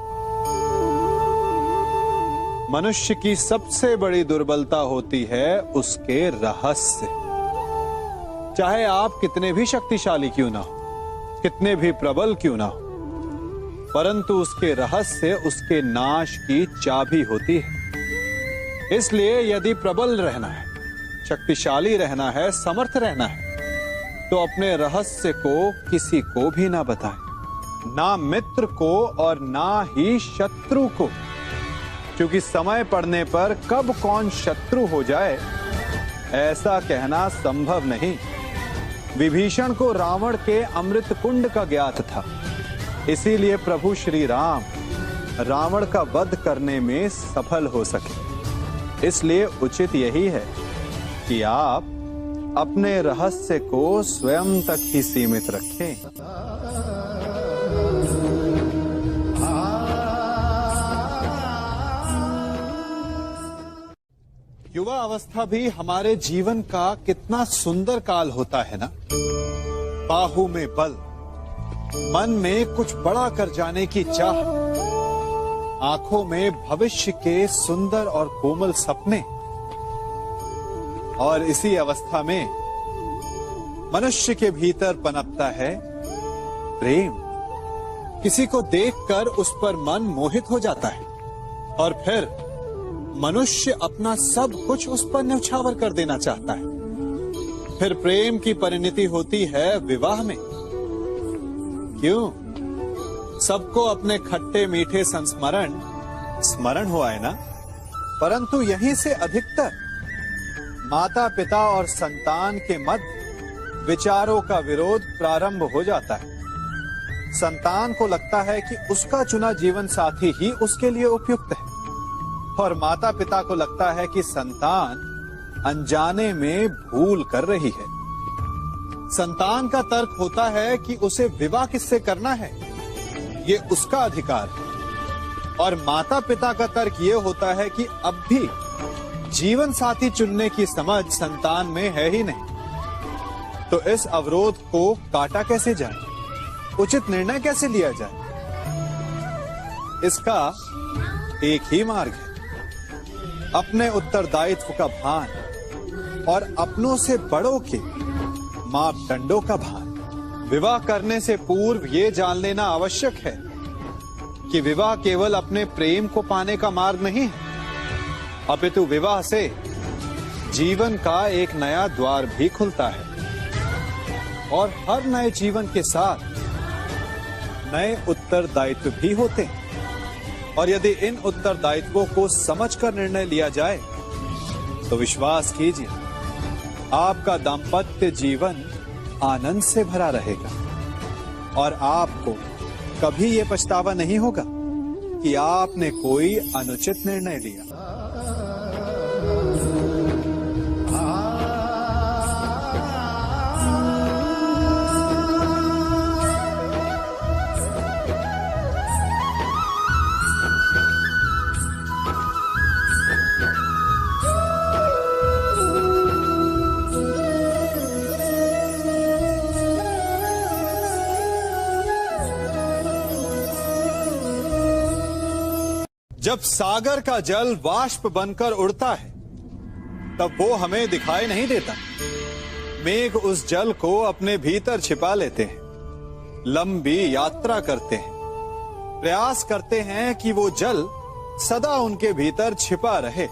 मनुष्य की सबसे बड़ी दुर्बलता होती है उसके रहस्य। चाहे आप कितने भी शक्तिशाली क्यों ना हो, कितने भी प्रबल क्यों ना हो, परंतु उसके रहस्य उसके नाश की चाबी होती है। इसलिए यदि प्रबल रहना है, शक्तिशाली रहना है, समर्थ रहना है, तो अपने रहस्य को किसी को भी ना बताएं, ना मित्र को और ना ही शत्रु को, क्योंकि समय पड़ने पर कब कौन शत्रु हो जाए ऐसा कहना संभव नहीं। विभीषण को रावण के अमृत कुंड का ज्ञात था, इसीलिए प्रभु श्री राम रावण का वध करने में सफल हो सके। इसलिए उचित यही है कि आप अपने रहस्य को स्वयं तक ही सीमित रखें। युवा अवस्था भी हमारे जीवन का कितना सुंदर काल होता है ना। बाहु में बल, मन में कुछ बड़ा कर जाने की चाह, आंखों में भविष्य के सुंदर और कोमल सपने। और इसी अवस्था में मनुष्य के भीतर पनपता है प्रेम। किसी को देखकर उस पर मन मोहित हो जाता है और फिर मनुष्य अपना सब कुछ उस पर न्यौछावर कर देना चाहता है। फिर प्रेम की परिणति होती है विवाह में। क्यों? सबको अपने खट्टे मीठे संस्मरण स्मरण हुआ है ना। परंतु यहीं से अधिकतर माता पिता और संतान के मध्य विचारों का विरोध प्रारंभ हो जाता है। संतान को लगता है कि उसका चुना जीवन साथी ही उसके लिए उपयुक्त है, और माता पिता को लगता है कि संतान अनजाने में भूल कर रही है। संतान का तर्क होता है कि उसे विवाह किससे करना है, ये उसका अधिकार है, और माता पिता का तर्क ये होता है कि अब भी जीवन साथी चुनने की समझ संतान में है ही नहीं। तो इस अवरोध को काटा कैसे जाए, उचित निर्णय कैसे लिया जाए? इसका एक ही मार्ग है, अपने उत्तरदायित्व का भान और अपनों से बड़ों के मापदंडों का भान। विवाह करने से पूर्व ये जान लेना आवश्यक है कि विवाह केवल अपने प्रेम को पाने का मार्ग नहीं है, अपितु विवाह से जीवन का एक नया द्वार भी खुलता है, और हर नए जीवन के साथ नए उत्तरदायित्व भी होते हैं। और यदि इन उत्तरदायित्वों को समझकर निर्णय लिया जाए तो विश्वास कीजिए, आपका दाम्पत्य जीवन आनंद से भरा रहेगा, और आपको कभी ये पछतावा नहीं होगा कि आपने कोई अनुचित निर्णय लिया। जब सागर का जल वाष्प बनकर उड़ता है तब वो हमें दिखाई नहीं देता। मेघ उस जल को अपने भीतर छिपा लेते हैं, लंबी यात्रा करते हैं, प्रयास करते हैं कि वो जल सदा उनके भीतर छिपा रहे,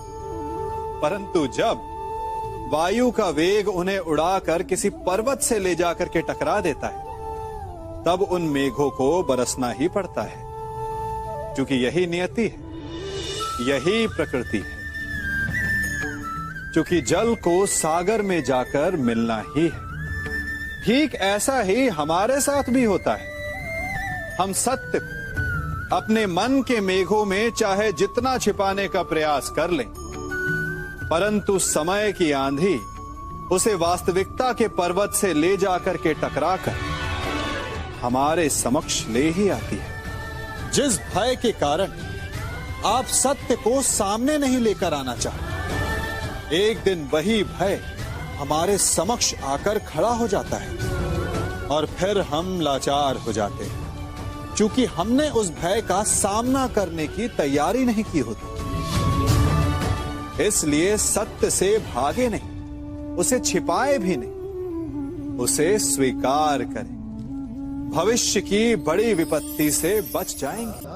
परंतु जब वायु का वेग उन्हें उड़ाकर किसी पर्वत से ले जाकर के टकरा देता है, तब उन मेघों को बरसना ही पड़ता है, क्योंकि यही नियति है, यही प्रकृति है। क्योंकि जल को सागर में जाकर मिलना ही है। ठीक ऐसा ही हमारे साथ भी होता है। हम सत्य को अपने मन के मेघों में चाहे जितना छिपाने का प्रयास कर लें, परंतु समय की आंधी उसे वास्तविकता के पर्वत से ले जाकर के टकराकर हमारे समक्ष ले ही आती है। जिस भय के कारण आप सत्य को सामने नहीं लेकर आना चाहते, एक दिन वही भय हमारे समक्ष आकर खड़ा हो जाता है, और फिर हम लाचार हो जाते हैं, क्योंकि हमने उस भय का सामना करने की तैयारी नहीं की होती। इसलिए सत्य से भागे नहीं, उसे छिपाए भी नहीं, उसे स्वीकार करें। भविष्य की बड़ी विपत्ति से बच जाएंगे।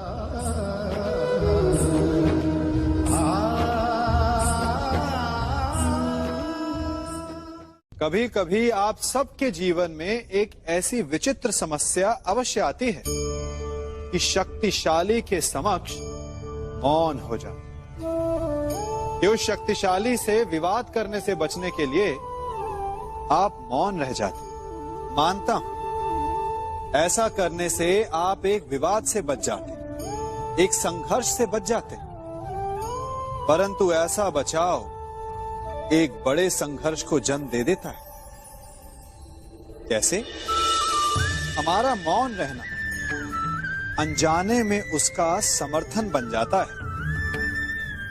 कभी कभी आप सबके जीवन में एक ऐसी विचित्र समस्या अवश्य आती है कि शक्तिशाली के समक्ष मौन हो जाओ। उस शक्तिशाली से विवाद करने से बचने के लिए आप मौन रह जाते। मानता हूं, ऐसा करने से आप एक विवाद से बच जाते, एक संघर्ष से बच जाते, परंतु ऐसा बचाव एक बड़े संघर्ष को जन्म दे देता है। कैसे? हमारा मौन रहना अनजाने में उसका समर्थन बन जाता है,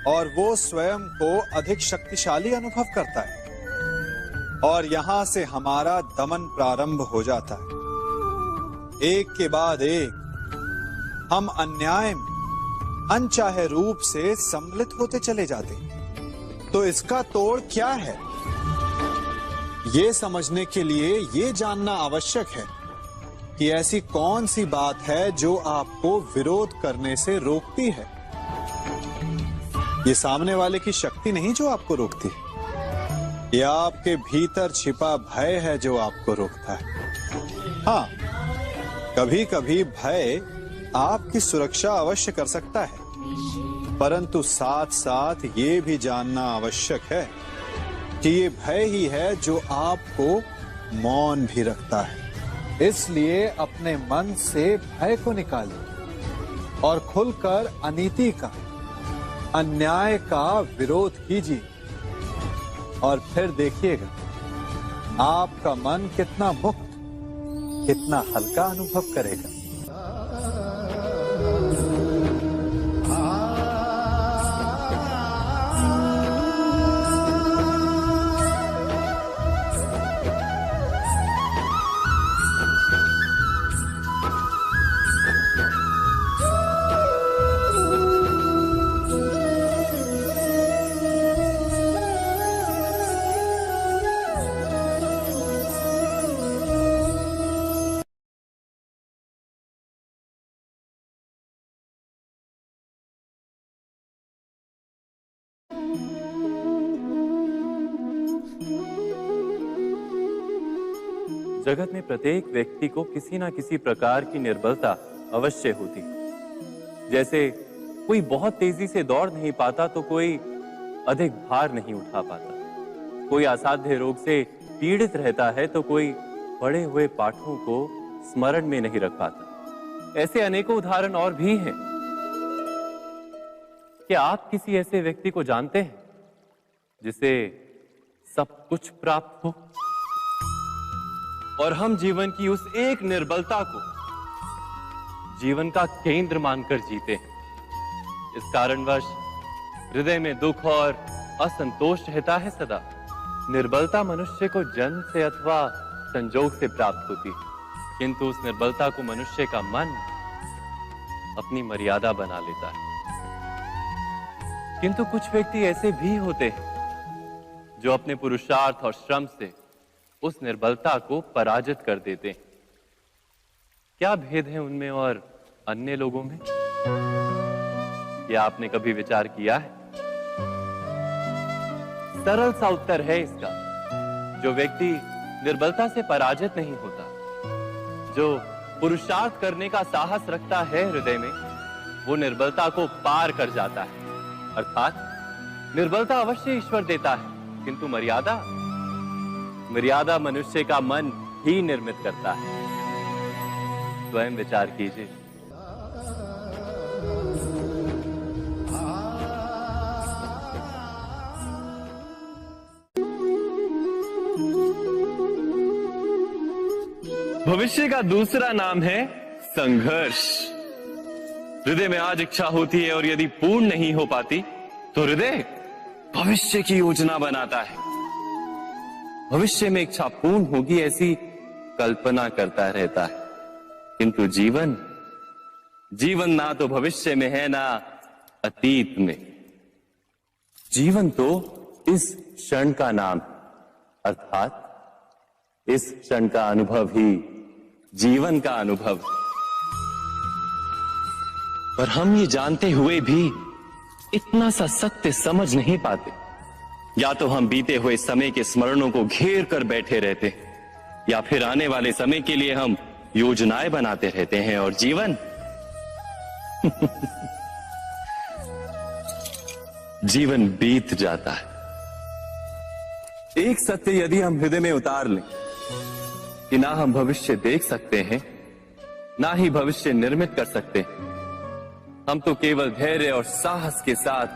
और वो स्वयं को अधिक शक्तिशाली अनुभव करता है, और यहां से हमारा दमन प्रारंभ हो जाता है। एक के बाद एक हम अन्याय में अनचाहे रूप से सम्मिलित होते चले जाते हैं। तो इसका तोड़ क्या है? ये समझने के लिए ये जानना आवश्यक है कि ऐसी कौन सी बात है जो आपको विरोध करने से रोकती है। ये सामने वाले की शक्ति नहीं जो आपको रोकती है, ये आपके भीतर छिपा भय है जो आपको रोकता है। हाँ, कभी कभी भय आपकी सुरक्षा अवश्य कर सकता है, परंतु साथ साथ ये भी जानना आवश्यक है कि ये भय ही है जो आपको मौन भी रखता है। इसलिए अपने मन से भय को निकालिए और खुलकर अनीति का, अन्याय का विरोध कीजिए और फिर देखिएगा आपका मन कितना मुक्त, कितना हल्का अनुभव करेगा। जगत में प्रत्येक व्यक्ति को किसी ना किसी प्रकार की निर्बलता अवश्य होती है। जैसे कोई बहुत तेजी से दौड़ नहीं पाता तो कोई अधिक भार नहीं उठा पाता, कोई असाध्य रोग से पीड़ित रहता है तो कोई पढ़े हुए पाठों को स्मरण में नहीं रख पाता। ऐसे अनेकों उदाहरण और भी हैं। क्या आप किसी ऐसे व्यक्ति को जानते हैं जिसे सब कुछ प्राप्त हो और हम जीवन की उस एक निर्बलता को जीवन का केंद्र मानकर जीते हैं? इस कारणवश हृदय में दुख और असंतोष रहता है सदा। निर्बलता मनुष्य को जन्म से अथवा संजोग से प्राप्त होती है, किंतु उस निर्बलता को मनुष्य का मन अपनी मर्यादा बना लेता है। किंतु कुछ व्यक्ति ऐसे भी होते हैं जो अपने पुरुषार्थ और श्रम से उस निर्बलता को पराजित कर देते हैं। क्या भेद है उनमें और अन्य लोगों में? क्या आपने कभी विचार किया है? सरल सा उत्तर है इसका। जो व्यक्ति निर्बलता से पराजित नहीं होता, जो पुरुषार्थ करने का साहस रखता है हृदय में, वो निर्बलता को पार कर जाता है। अर्थात निर्बलता अवश्य ईश्वर देता है, किंतु मर्यादा मनुष्य का मन ही निर्मित करता है। स्वयं विचार कीजिए। भविष्य का दूसरा नाम है संघर्ष। हृदय में आज इच्छा होती है और यदि पूर्ण नहीं हो पाती तो हृदय भविष्य की योजना बनाता है। भविष्य में इच्छा पूर्ण होगी ऐसी कल्पना करता रहता है, किंतु जीवन ना तो भविष्य में है ना अतीत में। जीवन तो इस क्षण का नाम, अर्थात इस क्षण का अनुभव ही जीवन का अनुभव। पर हम ये जानते हुए भी इतना सा सत्य समझ नहीं पाते। या तो हम बीते हुए समय के स्मरणों को घेर कर बैठे रहते, या फिर आने वाले समय के लिए हम योजनाएं बनाते रहते हैं और जीवन जीवन बीत जाता है। एक सत्य यदि हम हृदय में उतार लें कि ना हम भविष्य देख सकते हैं, ना ही भविष्य निर्मित कर सकते, हम तो केवल धैर्य और साहस के साथ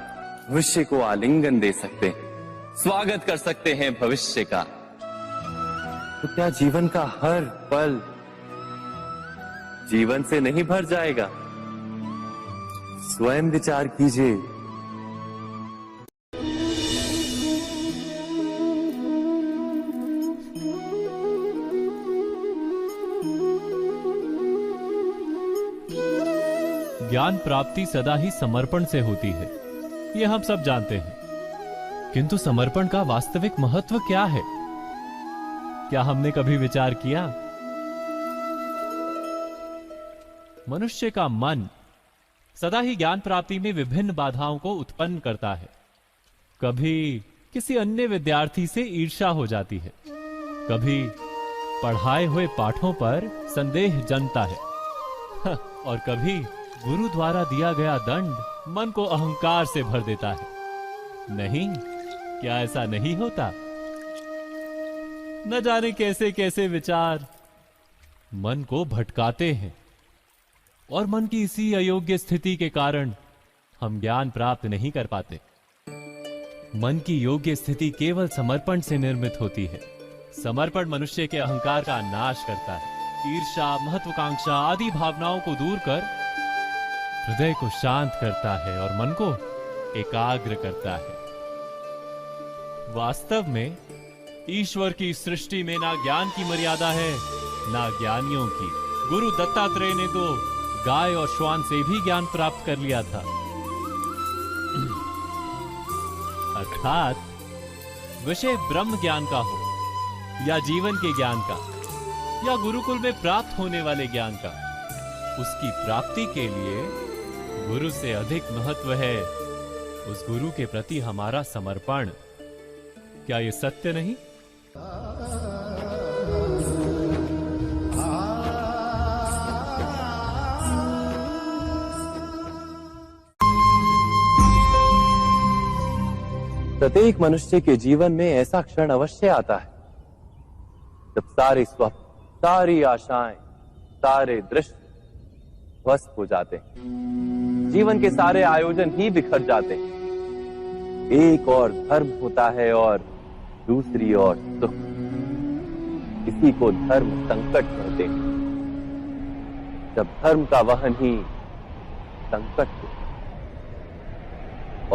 भविष्य को आलिंगन दे सकते हैं, स्वागत कर सकते हैं भविष्य का। तो क्या जीवन का हर पल जीवन से नहीं भर जाएगा? स्वयं विचार कीजिए। ज्ञान प्राप्ति सदा ही समर्पण से होती है, यह हम सब जानते हैं। किंतु समर्पण का वास्तविक महत्व क्या है? क्या हमने कभी विचार किया? मनुष्य का मन सदा ही ज्ञान प्राप्ति में विभिन्न बाधाओं को उत्पन्न करता है। कभी किसी अन्य विद्यार्थी से ईर्ष्या हो जाती है, कभी पढ़ाए हुए पाठों पर संदेह जन्मता है और कभी गुरु द्वारा दिया गया दंड मन को अहंकार से भर देता है। नहीं, क्या ऐसा नहीं होता? न जाने कैसे कैसे विचार मन को भटकाते हैं और मन की इसी अयोग्य स्थिति के कारण हम ज्ञान प्राप्त नहीं कर पाते। मन की योग्य स्थिति केवल समर्पण से निर्मित होती है। समर्पण मनुष्य के अहंकार का नाश करता है, ईर्ष्या, महत्वाकांक्षा आदि भावनाओं को दूर कर हृदय को शांत करता है और मन को एकाग्र करता है। वास्तव में ईश्वर की सृष्टि में ना ज्ञान की मर्यादा है ना ज्ञानियों की। गुरु दत्तात्रेय ने तो गाय और श्वान से भी ज्ञान प्राप्त कर लिया था। अर्थात विषय ब्रह्म ज्ञान का हो या जीवन के ज्ञान का या गुरुकुल में प्राप्त होने वाले ज्ञान का, उसकी प्राप्ति के लिए गुरु से अधिक महत्व है उस गुरु के प्रति हमारा समर्पण। क्या यह सत्य नहीं? प्रत्येक मनुष्य के जीवन में ऐसा क्षण अवश्य आता है जब सारे स्वप्न, सारी आशाएं, सारे दृश्य ध्वस्त हो जाते हैं। जीवन के सारे आयोजन ही बिखर जाते हैं। एक और धर्म होता है और दूसरी ओर सुख। इसी को धर्म संकट कहते हैं। जब धर्म का वहन ही संकट हो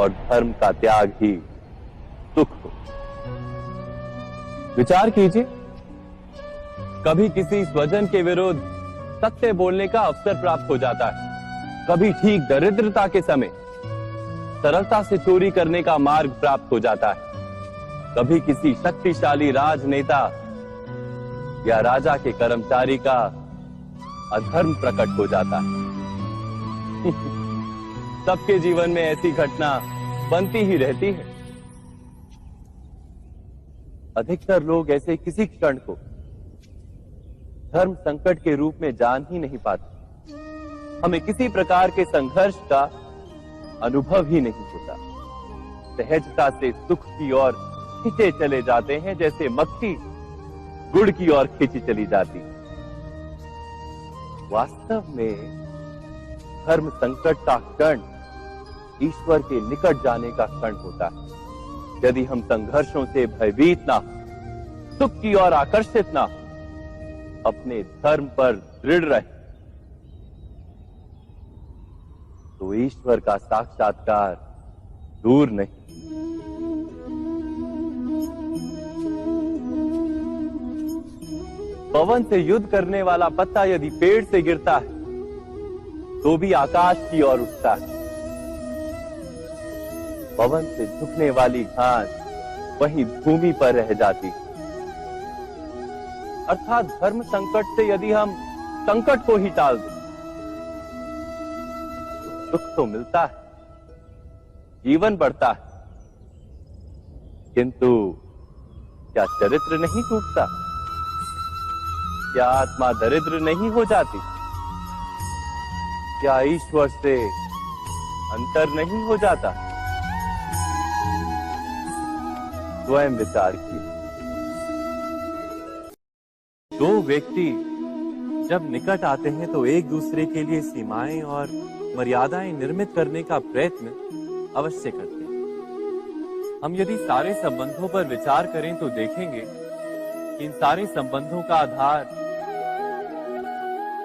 और धर्म का त्याग ही सुख हो। विचार कीजिए, कभी किसी स्वजन के विरुद्ध सत्य बोलने का अवसर प्राप्त हो जाता है, कभी ठीक दरिद्रता के समय सरलता से चोरी करने का मार्ग प्राप्त हो जाता है, कभी किसी शक्तिशाली राजनेता या राजा के कर्मचारी का अधर्म प्रकट हो जाता है। सबके जीवन में ऐसी घटना बनती ही रहती है। अधिकतर लोग ऐसे किसी क्षण को धर्म संकट के रूप में जान ही नहीं पाते। हमें किसी प्रकार के संघर्ष का अनुभव ही नहीं होता। सहजता से सुख की ओर खींचे चले जाते हैं, जैसे मक्खी गुड़ की ओर खींची चली जाती। वास्तव में धर्म संकट का क्षण ईश्वर के निकट जाने का क्षण होता है। यदि हम संघर्षों से भयभीत ना हो, सुख की ओर आकर्षित ना हो, अपने धर्म पर दृढ़ रहे, तो ईश्वर का साक्षात्कार दूर नहीं। पवन से युद्ध करने वाला पत्ता यदि पेड़ से गिरता है तो भी आकाश की ओर उठता है। पवन से झुकने वाली घास वहीं भूमि पर रह जाती। अर्थात धर्म संकट से यदि हम संकट को ही टाल दें तो सुख तो मिलता है, जीवन बढ़ता है, किंतु क्या चरित्र नहीं टूटता? क्या आत्मा दरिद्र नहीं हो जाती? क्या ईश्वर से अंतर नहीं हो जाता? स्वयं विचार किए। दो व्यक्ति जब निकट आते हैं तो एक दूसरे के लिए सीमाएं और मर्यादाएं निर्मित करने का प्रयत्न अवश्य करते हैं। हम यदि सारे संबंधों पर विचार करें तो देखेंगे कि इन सारे संबंधों का आधार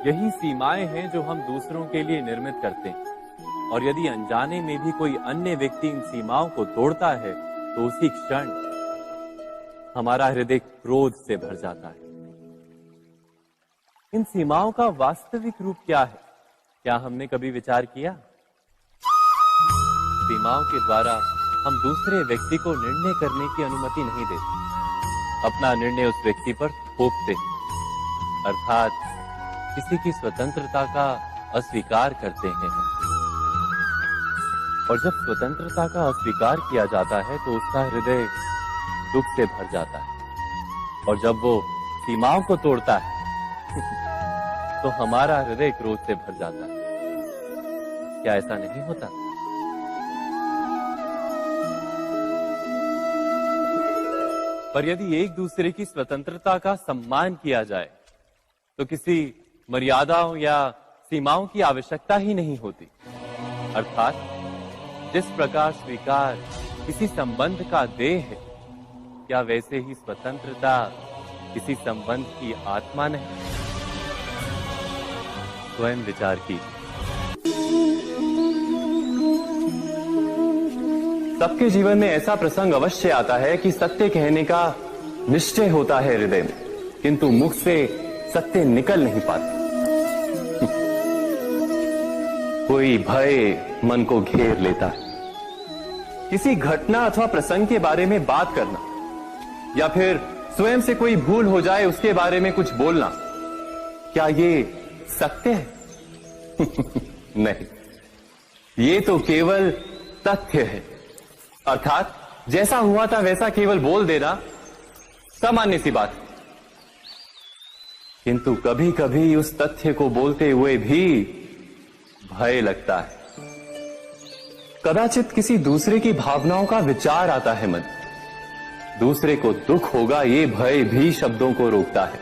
यही सीमाएं हैं जो हम दूसरों के लिए निर्मित करते हैं। और यदि अनजाने में भी कोई अन्य व्यक्ति इन सीमाओं को तोड़ता है तो उसी क्षण हमारा हृदय क्रोध से भर जाता है। इन सीमाओं का वास्तविक रूप क्या है? क्या हमने कभी विचार किया? सीमाओं के द्वारा हम दूसरे व्यक्ति को निर्णय करने की अनुमति नहीं देते। अपना निर्णय उस व्यक्ति पर थोपते, अर्थात किसी की स्वतंत्रता का अस्वीकार करते हैं। और जब स्वतंत्रता का अस्वीकार किया जाता है तो उसका हृदय दुख से भर जाता है। और जब वो सीमाओं को तोड़ता है तो हमारा हृदय क्रोध से भर जाता है। क्या ऐसा नहीं होता? पर यदि एक दूसरे की स्वतंत्रता का सम्मान किया जाए तो किसी मर्यादाओं या सीमाओं की आवश्यकता ही नहीं होती। अर्थात जिस प्रकार स्वीकार किसी संबंध का देह है, क्या वैसे ही स्वतंत्रता किसी संबंध की आत्मा नहीं? स्वयं विचार कीजिए। सबके जीवन में ऐसा प्रसंग अवश्य आता है कि सत्य कहने का निश्चय होता है हृदय में, किंतु मुख से सत्य निकल नहीं पाता। कोई भय मन को घेर लेता है। किसी घटना अथवा प्रसंग के बारे में बात करना या फिर स्वयं से कोई भूल हो जाए उसके बारे में कुछ बोलना, क्या ये सत्य है? नहीं, ये तो केवल तथ्य है। अर्थात जैसा हुआ था वैसा केवल बोल देना सामान्य सी बात है। किंतु कभी कभी उस तथ्य को बोलते हुए भी भय लगता है। कदाचित किसी दूसरे की भावनाओं का विचार आता है मन, दूसरे को दुख होगा ये भय भी शब्दों को रोकता है।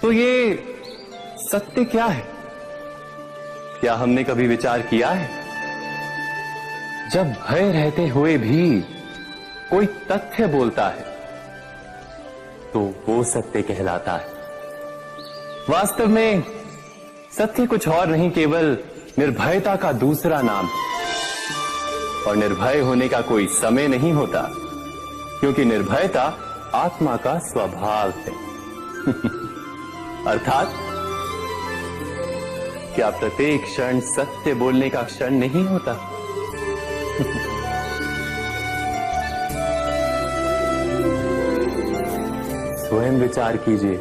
तो ये सत्य क्या है? क्या हमने कभी विचार किया है? जब भय रहते हुए भी कोई तथ्य बोलता है तो वो सत्य कहलाता है। वास्तव में सत्य कुछ और नहीं, केवल निर्भयता का दूसरा नाम है। और निर्भय होने का कोई समय नहीं होता, क्योंकि निर्भयता आत्मा का स्वभाव है। अर्थात क्या प्रत्येक क्षण सत्य बोलने का क्षण नहीं होता? स्वयं विचार कीजिए।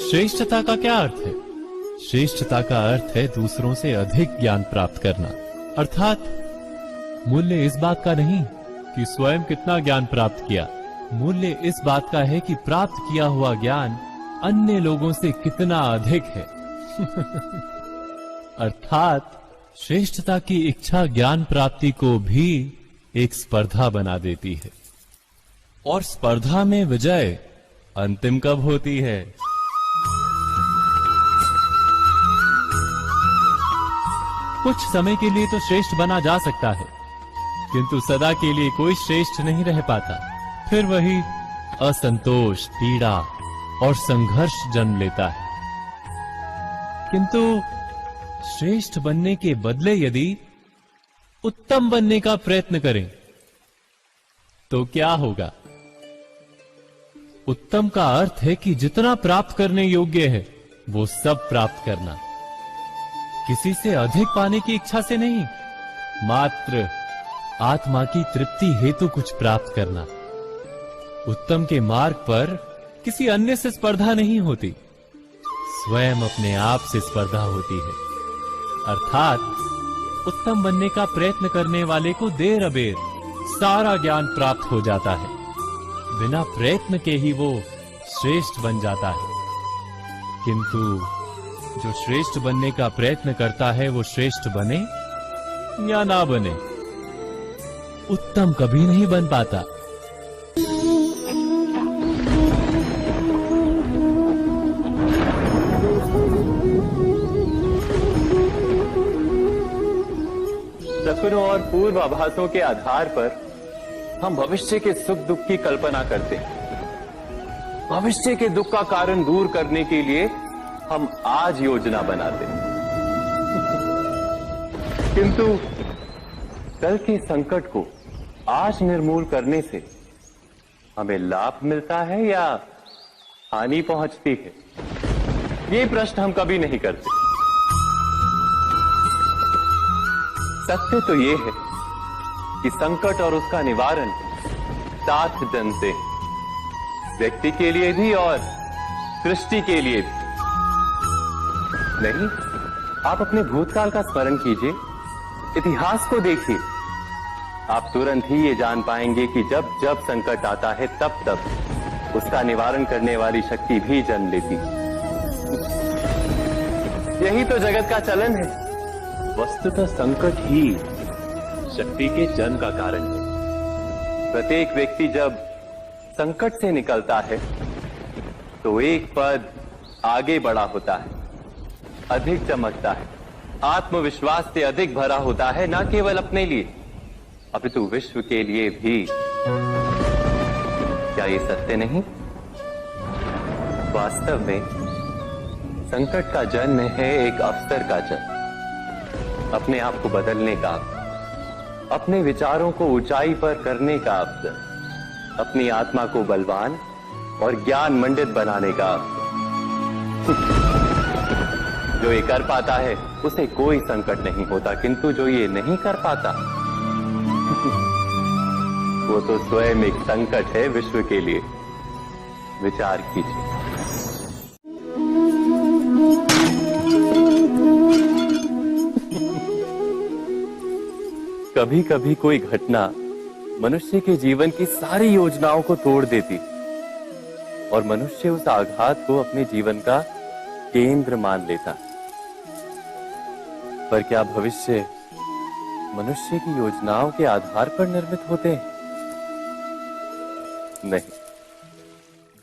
श्रेष्ठता का क्या अर्थ है? श्रेष्ठता का अर्थ है दूसरों से अधिक ज्ञान प्राप्त करना। अर्थात मूल्य इस बात का नहीं कि स्वयं कितना ज्ञान प्राप्त किया, मूल्य इस बात का है कि प्राप्त किया हुआ ज्ञान अन्य लोगों से कितना अधिक है। अर्थात श्रेष्ठता की इच्छा ज्ञान प्राप्ति को भी एक स्पर्धा बना देती है। और स्पर्धा में विजय अंतिम कब होती है? कुछ समय के लिए तो श्रेष्ठ बना जा सकता है, किंतु सदा के लिए कोई श्रेष्ठ नहीं रह पाता। फिर वही असंतोष, पीड़ा और संघर्ष जन्म लेता है। किंतु श्रेष्ठ बनने के बदले यदि उत्तम बनने का प्रयत्न करें तो क्या होगा? उत्तम का अर्थ है कि जितना प्राप्त करने योग्य है वो सब प्राप्त करना, किसी से अधिक पाने की इच्छा से नहीं, मात्र आत्मा की तृप्ति हेतु कुछ प्राप्त करना। उत्तम के मार्ग पर किसी अन्य से स्पर्धा नहीं होती, स्वयं अपने आप से स्पर्धा होती है। अर्थात उत्तम बनने का प्रयत्न करने वाले को देर अबेर सारा ज्ञान प्राप्त हो जाता है। बिना प्रयत्न के ही वो श्रेष्ठ बन जाता है। किंतु जो श्रेष्ठ बनने का प्रयत्न करता है वो श्रेष्ठ बने या ना बने, उत्तम कभी नहीं बन पाता। सपनों और पूर्वाभासों के आधार पर हम भविष्य के सुख दुख की कल्पना करते हैं। भविष्य के दुख का कारण दूर करने के लिए हम आज योजना बनाते हैं। किंतु कल के संकट को आज निर्मूल करने से हमें लाभ मिलता है या हानि पहुंचती है? ये प्रश्न हम कभी नहीं करते। सत्य तो ये है कि संकट और उसका निवारण साथ जन से, व्यक्ति के लिए भी और सृष्टि के लिए भी। नहीं, आप अपने भूतकाल का स्मरण कीजिए, इतिहास को देखिए, आप तुरंत ही ये जान पाएंगे कि जब जब संकट आता है तब तब उसका निवारण करने वाली शक्ति भी जन्म लेती है। यही तो जगत का चलन है। वस्तुतः संकट ही शक्ति के जन्म का कारण है। प्रत्येक व्यक्ति जब संकट से निकलता है तो एक पद आगे बढ़ा होता है, अधिक चमकता है, आत्मविश्वास से अधिक भरा होता है, न केवल अपने लिए अपितु विश्व के लिए भी। क्या ये सत्य नहीं? वास्तव में संकट का जन्म है एक अवसर का जन्म, अपने आप को बदलने का, अपने विचारों को ऊंचाई पर करने का अवसर, अपनी आत्मा को बलवान और ज्ञान मंडित बनाने का अवसर। जो ये कर पाता है उसे कोई संकट नहीं होता, किंतु जो ये नहीं कर पाता वो तो स्वयं एक संकट है विश्व के लिए। विचार कीजिए। कभी कभी कोई घटना मनुष्य के जीवन की सारी योजनाओं को तोड़ देती और मनुष्य उस आघात को अपने जीवन का केंद्र मान लेता। पर क्या भविष्य मनुष्य की योजनाओं के आधार पर निर्मित होते हैं? नहीं।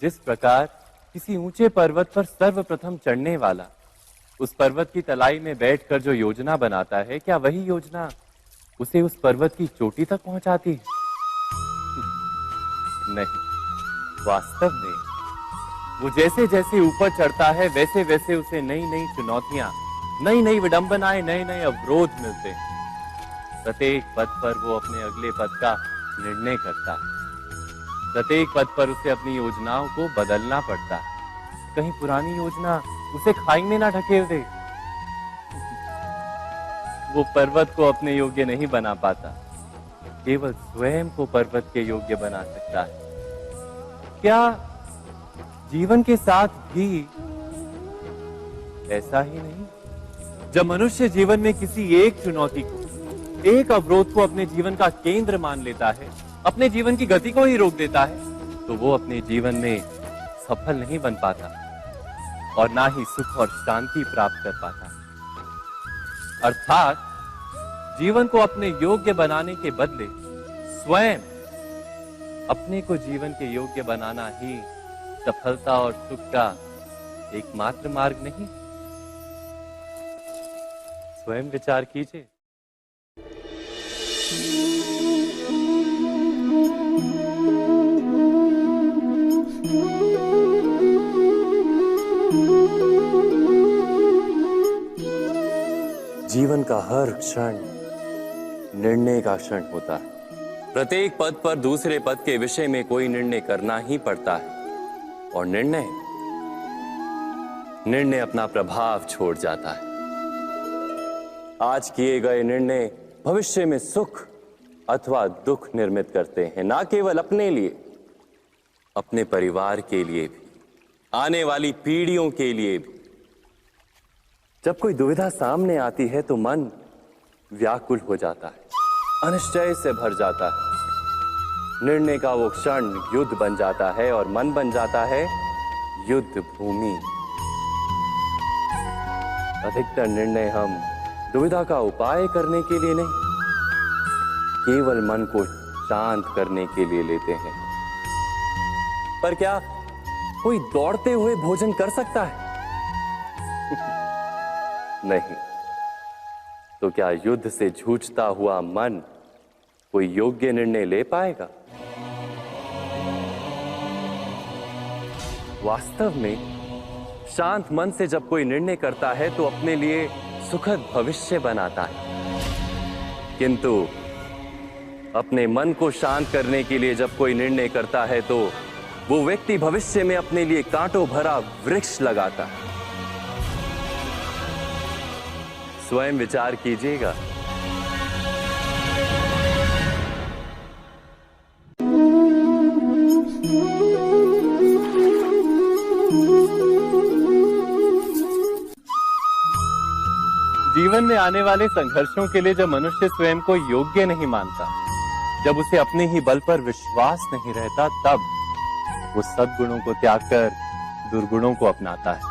जिस प्रकार किसी ऊंचे पर्वत पर सर्वप्रथम चढ़ने वाला उस पर्वत की तलाई में बैठकर जो योजना बनाता है, क्या वही योजना उसे उस पर्वत की चोटी तक पहुंचाती है? नहीं। वास्तव में वो जैसे जैसे ऊपर चढ़ता है वैसे वैसे उसे नई नई चुनौतियां, नई नई विडंबनाएं, नए नए अवरोध मिलते हैं। प्रत्येक पद पर वो अपने अगले पद का निर्णय करता है। प्रत्येक पद पर उसे अपनी योजनाओं को बदलना पड़ता है। कहीं पुरानी योजना उसे खाई में ना ढकेल दे। वो पर्वत को अपने योग्य नहीं बना पाता, केवल स्वयं को पर्वत के योग्य बना सकता है। क्या जीवन के साथ भी ऐसा ही नहीं? जब मनुष्य जीवन में किसी एक चुनौती को, एक अवरोध को अपने जीवन का केंद्र मान लेता है, अपने जीवन की गति को ही रोक देता है, तो वो अपने जीवन में सफल नहीं बन पाता और ना ही सुख और शांति प्राप्त कर पाता। अर्थात जीवन को अपने योग्य बनाने के बदले स्वयं अपने को जीवन के योग्य बनाना ही सफलता और सुख का एकमात्र मार्ग नहीं। स्वयं विचार कीजिए। जीवन का हर क्षण निर्णय का क्षण होता है। प्रत्येक पद पर दूसरे पद के विषय में कोई निर्णय करना ही पड़ता है और निर्णय अपना प्रभाव छोड़ जाता है। आज किए गए निर्णय भविष्य में सुख अथवा दुख निर्मित करते हैं, ना केवल अपने लिए, अपने परिवार के लिए भी, आने वाली पीढ़ियों के लिए भी। जब कोई दुविधा सामने आती है तो मन व्याकुल हो जाता है, अनिश्चय से भर जाता है। निर्णय का वो क्षण युद्ध बन जाता है और मन बन जाता है युद्ध भूमि। अधिकतर निर्णय हम दुविधा का उपाय करने के लिए नहीं, केवल मन को शांत करने के लिए लेते हैं। पर क्या कोई दौड़ते हुए भोजन कर सकता है? नहीं। तो क्या युद्ध से जूझता हुआ मन कोई योग्य निर्णय ले पाएगा? वास्तव में शांत मन से जब कोई निर्णय करता है तो अपने लिए सुखद भविष्य बनाता है, किंतु अपने मन को शांत करने के लिए जब कोई निर्णय करता है तो वो व्यक्ति भविष्य में अपने लिए कांटों भरा वृक्ष लगाता है। स्वयं विचार कीजिएगा। जीवन में आने वाले संघर्षों के लिए जब मनुष्य स्वयं को योग्य नहीं मानता, जब उसे अपने ही बल पर विश्वास नहीं रहता, तब वो सद्गुणों को त्याग कर दुर्गुणों को अपनाता है।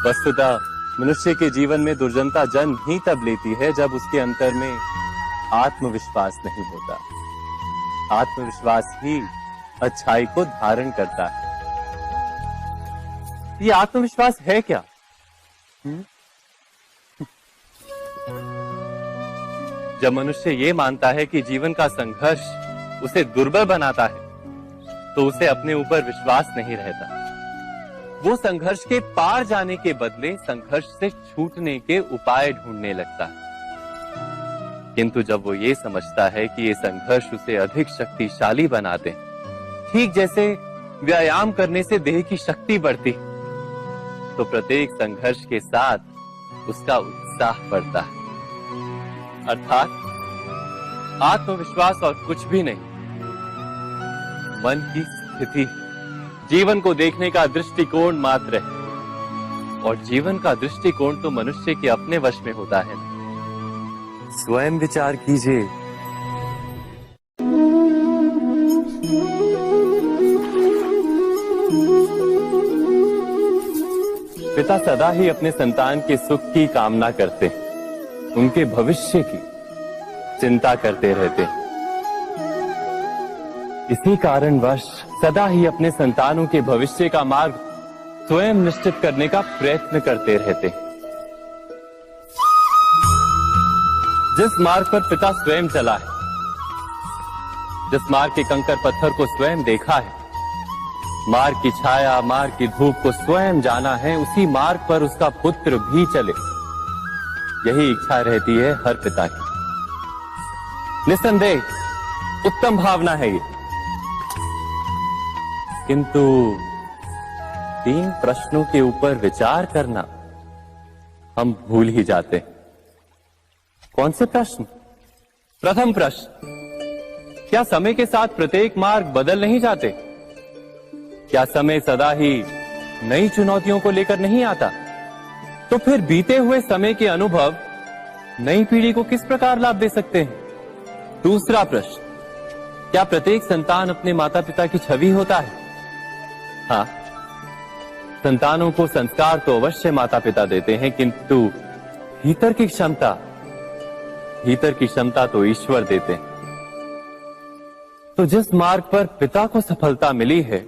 वस्तुतः मनुष्य के जीवन में दुर्जनता जन्म ही तब लेती है जब उसके अंतर में आत्मविश्वास नहीं होता। आत्मविश्वास ही अच्छाई को धारण करता है। ये आत्मविश्वास है क्या? जब मनुष्य ये मानता है कि जीवन का संघर्ष उसे दुर्बल बनाता है, तो उसे अपने ऊपर विश्वास नहीं रहता। वो संघर्ष के पार जाने के बदले संघर्ष से छूटने के उपाय ढूंढने लगता है। किंतु जब वो ये समझता है कि ये संघर्ष उसे अधिक शक्तिशाली बनाते हैं, ठीक जैसे व्यायाम करने से देह की शक्ति बढ़ती, तो प्रत्येक संघर्ष के साथ उसका उत्साह बढ़ता है। अर्थात आत्मविश्वास और कुछ भी नहीं, मन की स्थिति, जीवन को देखने का दृष्टिकोण मात्र है। और जीवन का दृष्टिकोण तो मनुष्य के अपने वश में होता है। स्वयं विचार कीजिए। पिता सदा ही अपने संतान के सुख की कामना करते, उनके भविष्य की चिंता करते रहते। इसी कारणवश सदा ही अपने संतानों के भविष्य का मार्ग स्वयं निश्चित करने का प्रयत्न करते रहते। जिस मार्ग पर पिता स्वयं चला है, जिस मार्ग के कंकर पत्थर को स्वयं देखा है, मार्ग की छाया, मार्ग की धूप को स्वयं जाना है, उसी मार्ग पर उसका पुत्र भी चले, यही इच्छा रहती है हर पिता की। निस्संदेह उत्तम भावना है ये। किंतु 3 प्रश्नों के ऊपर विचार करना हम भूल ही जाते हैं। कौन से प्रश्न? प्रथम प्रश्न, क्या समय के साथ प्रत्येक मार्ग बदल नहीं जाते? क्या समय सदा ही नई चुनौतियों को लेकर नहीं आता? तो फिर बीते हुए समय के अनुभव नई पीढ़ी को किस प्रकार लाभ दे सकते हैं? दूसरा प्रश्न, क्या प्रत्येक संतान अपने माता पिता की छवि होता है? हाँ, संतानों को संस्कार तो अवश्य माता पिता देते हैं, किंतु भीतर की क्षमता तो ईश्वर देते हैं। तो जिस मार्ग पर पिता को सफलता मिली है,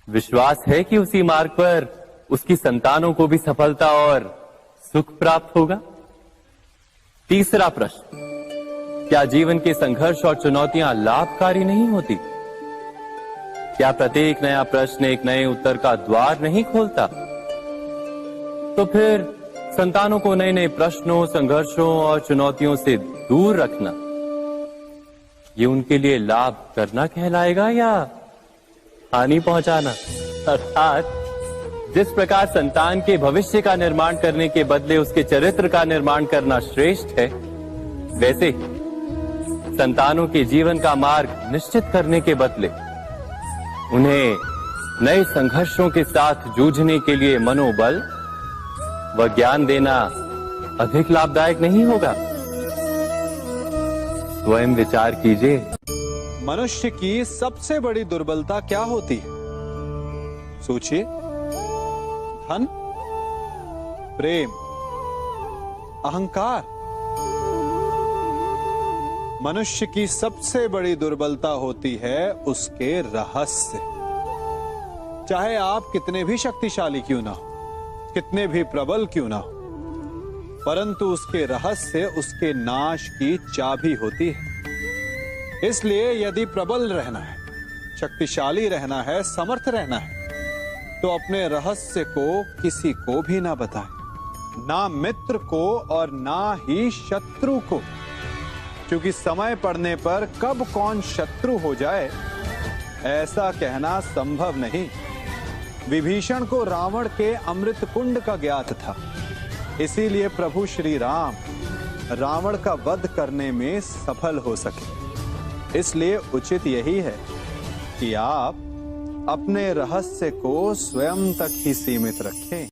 विश्वास है कि उसी मार्ग पर उसकी संतानों को भी सफलता और सुख प्राप्त होगा। तीसरा प्रश्न, क्या जीवन के संघर्ष और चुनौतियां लाभकारी नहीं होती? क्या प्रत्येक नया प्रश्न एक नए उत्तर का द्वार नहीं खोलता? तो फिर संतानों को नए नए प्रश्नों, संघर्षों और चुनौतियों से दूर रखना, ये उनके लिए लाभ करना कहलाएगा या हानि पहुंचाना? अर्थात जिस प्रकार संतान के भविष्य का निर्माण करने के बदले उसके चरित्र का निर्माण करना श्रेष्ठ है, वैसे ही संतानों के जीवन का मार्ग निश्चित करने के बदले उन्हें नए संघर्षों के साथ जूझने के लिए मनोबल व ज्ञान देना अधिक लाभदायक नहीं होगा? स्वयं विचार कीजिए। मनुष्य की सबसे बड़ी दुर्बलता क्या होती है? सोचिए। धन, प्रेम, अहंकार। मनुष्य की सबसे बड़ी दुर्बलता होती है उसके रहस्य। चाहे आप कितने भी शक्तिशाली क्यों ना हो, कितने भी प्रबल क्यों ना हो, परंतु उसके रहस्य उसके नाश की चाबी होती है। इसलिए यदि प्रबल रहना है, शक्तिशाली रहना है, समर्थ रहना है, तो अपने रहस्य को किसी को भी ना बताएं, ना मित्र को और ना ही शत्रु को, क्योंकि समय पड़ने पर कब कौन शत्रु हो जाए ऐसा कहना संभव नहीं। विभीषण को रावण के अमृत कुंड का ज्ञात था, इसीलिए प्रभु श्री राम रावण का वध करने में सफल हो सके। इसलिए उचित यही है कि आप अपने रहस्य को स्वयं तक ही सीमित रखें।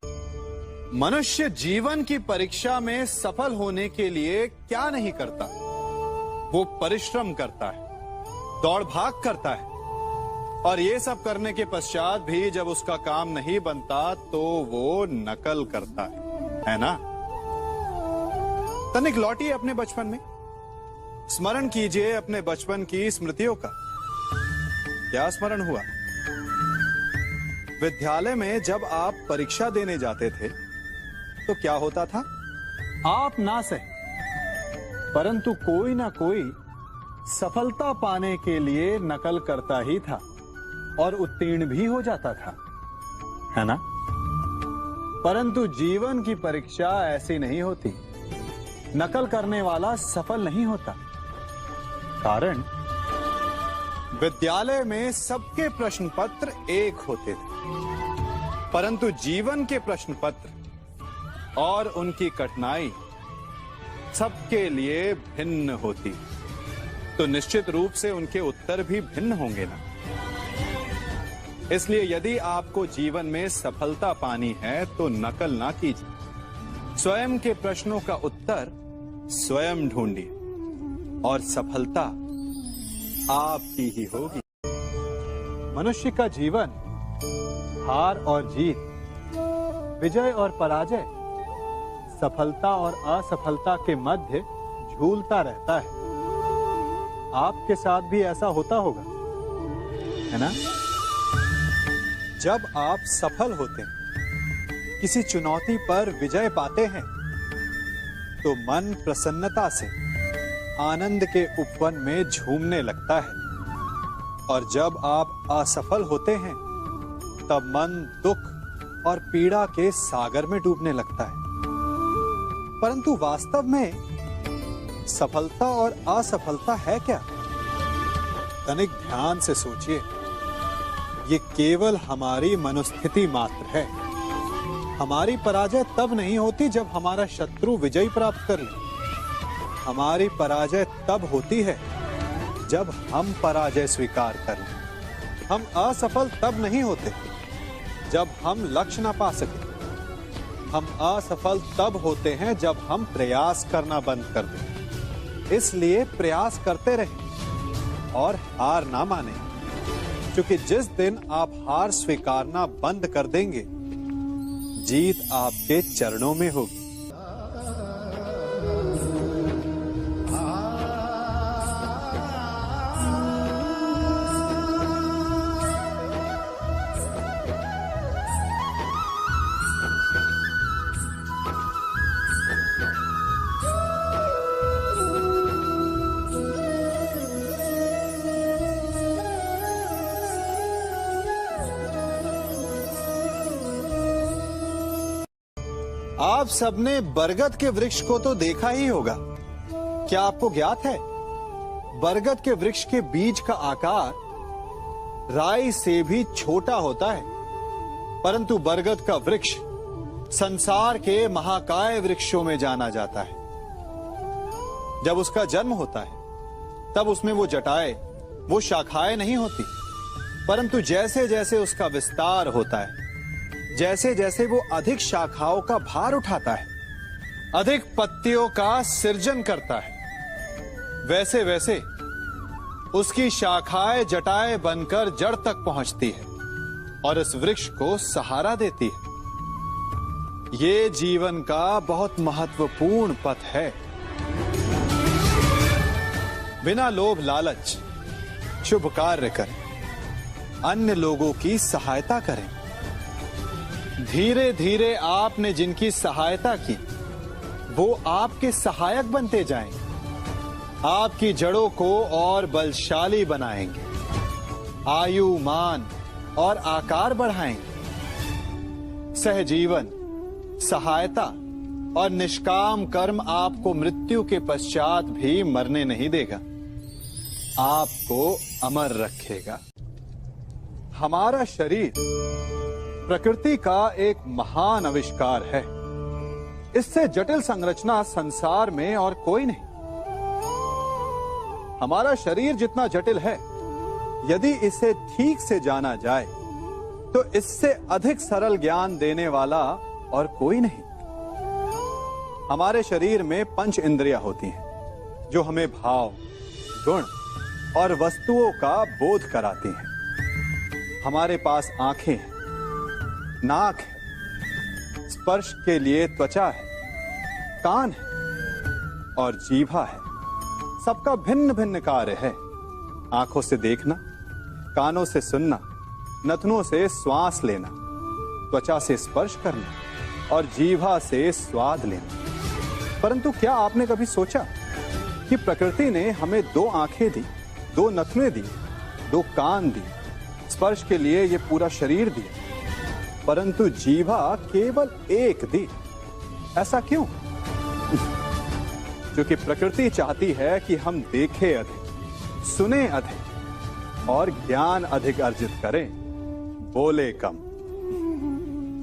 मनुष्य जीवन की परीक्षा में सफल होने के लिए क्या नहीं करता? वो परिश्रम करता है, दौड़ भाग करता है, और ये सब करने के पश्चात भी जब उसका काम नहीं बनता तो वो नकल करता है ना? तनिक लौटिए अपने बचपन में, स्मरण कीजिए अपने बचपन की स्मृतियों का। क्या स्मरण हुआ? विद्यालय में जब आप परीक्षा देने जाते थे तो क्या होता था? आप ना सहे परंतु कोई ना कोई सफलता पाने के लिए नकल करता ही था और उत्तीर्ण भी हो जाता था, है ना? परंतु जीवन की परीक्षा ऐसी नहीं होती। नकल करने वाला सफल नहीं होता। कारण विद्यालय में सबके प्रश्न पत्र एक होते थे, परंतु जीवन के प्रश्न पत्र और उनकी कठिनाई सबके लिए भिन्न होती, तो निश्चित रूप से उनके उत्तर भी भिन्न होंगे ना। इसलिए यदि आपको जीवन में सफलता पानी है तो नकल ना कीजिए, स्वयं के प्रश्नों का उत्तर स्वयं ढूंढिए और सफलता आपकी ही होगी। मनुष्य का जीवन हार और जीत, विजय और पराजय, सफलता और असफलता के मध्य झूलता रहता है। आपके साथ भी ऐसा होता होगा, है ना? जब आप सफल होते हैं, किसी चुनौती पर विजय पाते हैं, तो मन प्रसन्नता से आनंद के उपवन में झूमने लगता है, और जब आप असफल होते हैं तब मन दुख और पीड़ा के सागर में डूबने लगता है। परंतु वास्तव में सफलता और असफलता है क्या? तनिक ध्यान से सोचिए। ये केवल हमारी मनोस्थिति मात्र है। हमारी पराजय तब नहीं होती जब हमारा शत्रु विजय प्राप्त कर ले। हमारी पराजय तब होती है जब हम पराजय स्वीकार कर लें। हम असफल तब नहीं होते जब हम लक्ष्य ना पा सके। हम असफल तब होते हैं जब हम प्रयास करना बंद कर दें। इसलिए प्रयास करते रहें और हार ना माने, क्योंकि जिस दिन आप हार स्वीकारना बंद कर देंगे, जीत आपके चरणों में होगी। आप सबने बरगद के वृक्ष को तो देखा ही होगा। क्या आपको ज्ञात है, बरगद के वृक्ष के बीज का आकार राई से भी छोटा होता है, परंतु बरगद का वृक्ष संसार के महाकाय वृक्षों में जाना जाता है। जब उसका जन्म होता है तब उसमें वो जटाएं, वो शाखाएं नहीं होती, परंतु जैसे जैसे उसका विस्तार होता है, जैसे जैसे वो अधिक शाखाओं का भार उठाता है, अधिक पत्तियों का सृजन करता है, वैसे वैसे उसकी शाखाएं जटाएं बनकर जड़ तक पहुंचती है और इस वृक्ष को सहारा देती है। ये जीवन का बहुत महत्वपूर्ण पथ है। बिना लोभ लालच शुभ कार्य करें, अन्य लोगों की सहायता करें। धीरे धीरे आपने जिनकी सहायता की वो आपके सहायक बनते जाएंगे, आपकी जड़ों को और बलशाली बनाएंगे, आयु मान और आकार बढ़ाएंगे। सहजीवन, सहायता और निष्काम कर्म आपको मृत्यु के पश्चात भी मरने नहीं देगा, आपको अमर रखेगा। हमारा शरीर प्रकृति का एक महान आविष्कार है। इससे जटिल संरचना संसार में और कोई नहीं। हमारा शरीर जितना जटिल है, यदि इसे ठीक से जाना जाए तो इससे अधिक सरल ज्ञान देने वाला और कोई नहीं। हमारे शरीर में 5 इंद्रियां होती हैं जो हमें भाव, गुण और वस्तुओं का बोध कराती हैं। हमारे पास आंखें हैं, नाक है, स्पर्श के लिए त्वचा है, कान है और जीभा है। सबका भिन्न भिन्न कार्य है। आंखों से देखना, कानों से सुनना, नथनों से श्वास लेना, त्वचा से स्पर्श करना और जीवा से स्वाद लेना। परंतु क्या आपने कभी सोचा कि प्रकृति ने हमें 2 आंखें दी, 2 नथने दी, 2 कान दी, स्पर्श के लिए ये पूरा शरीर दिया, परंतु जीवा केवल 1 दी? ऐसा क्यों? क्योंकि प्रकृति चाहती है कि हम देखें अधिक, सुने अधिक और ज्ञान अधिक अर्जित करें, बोले कम।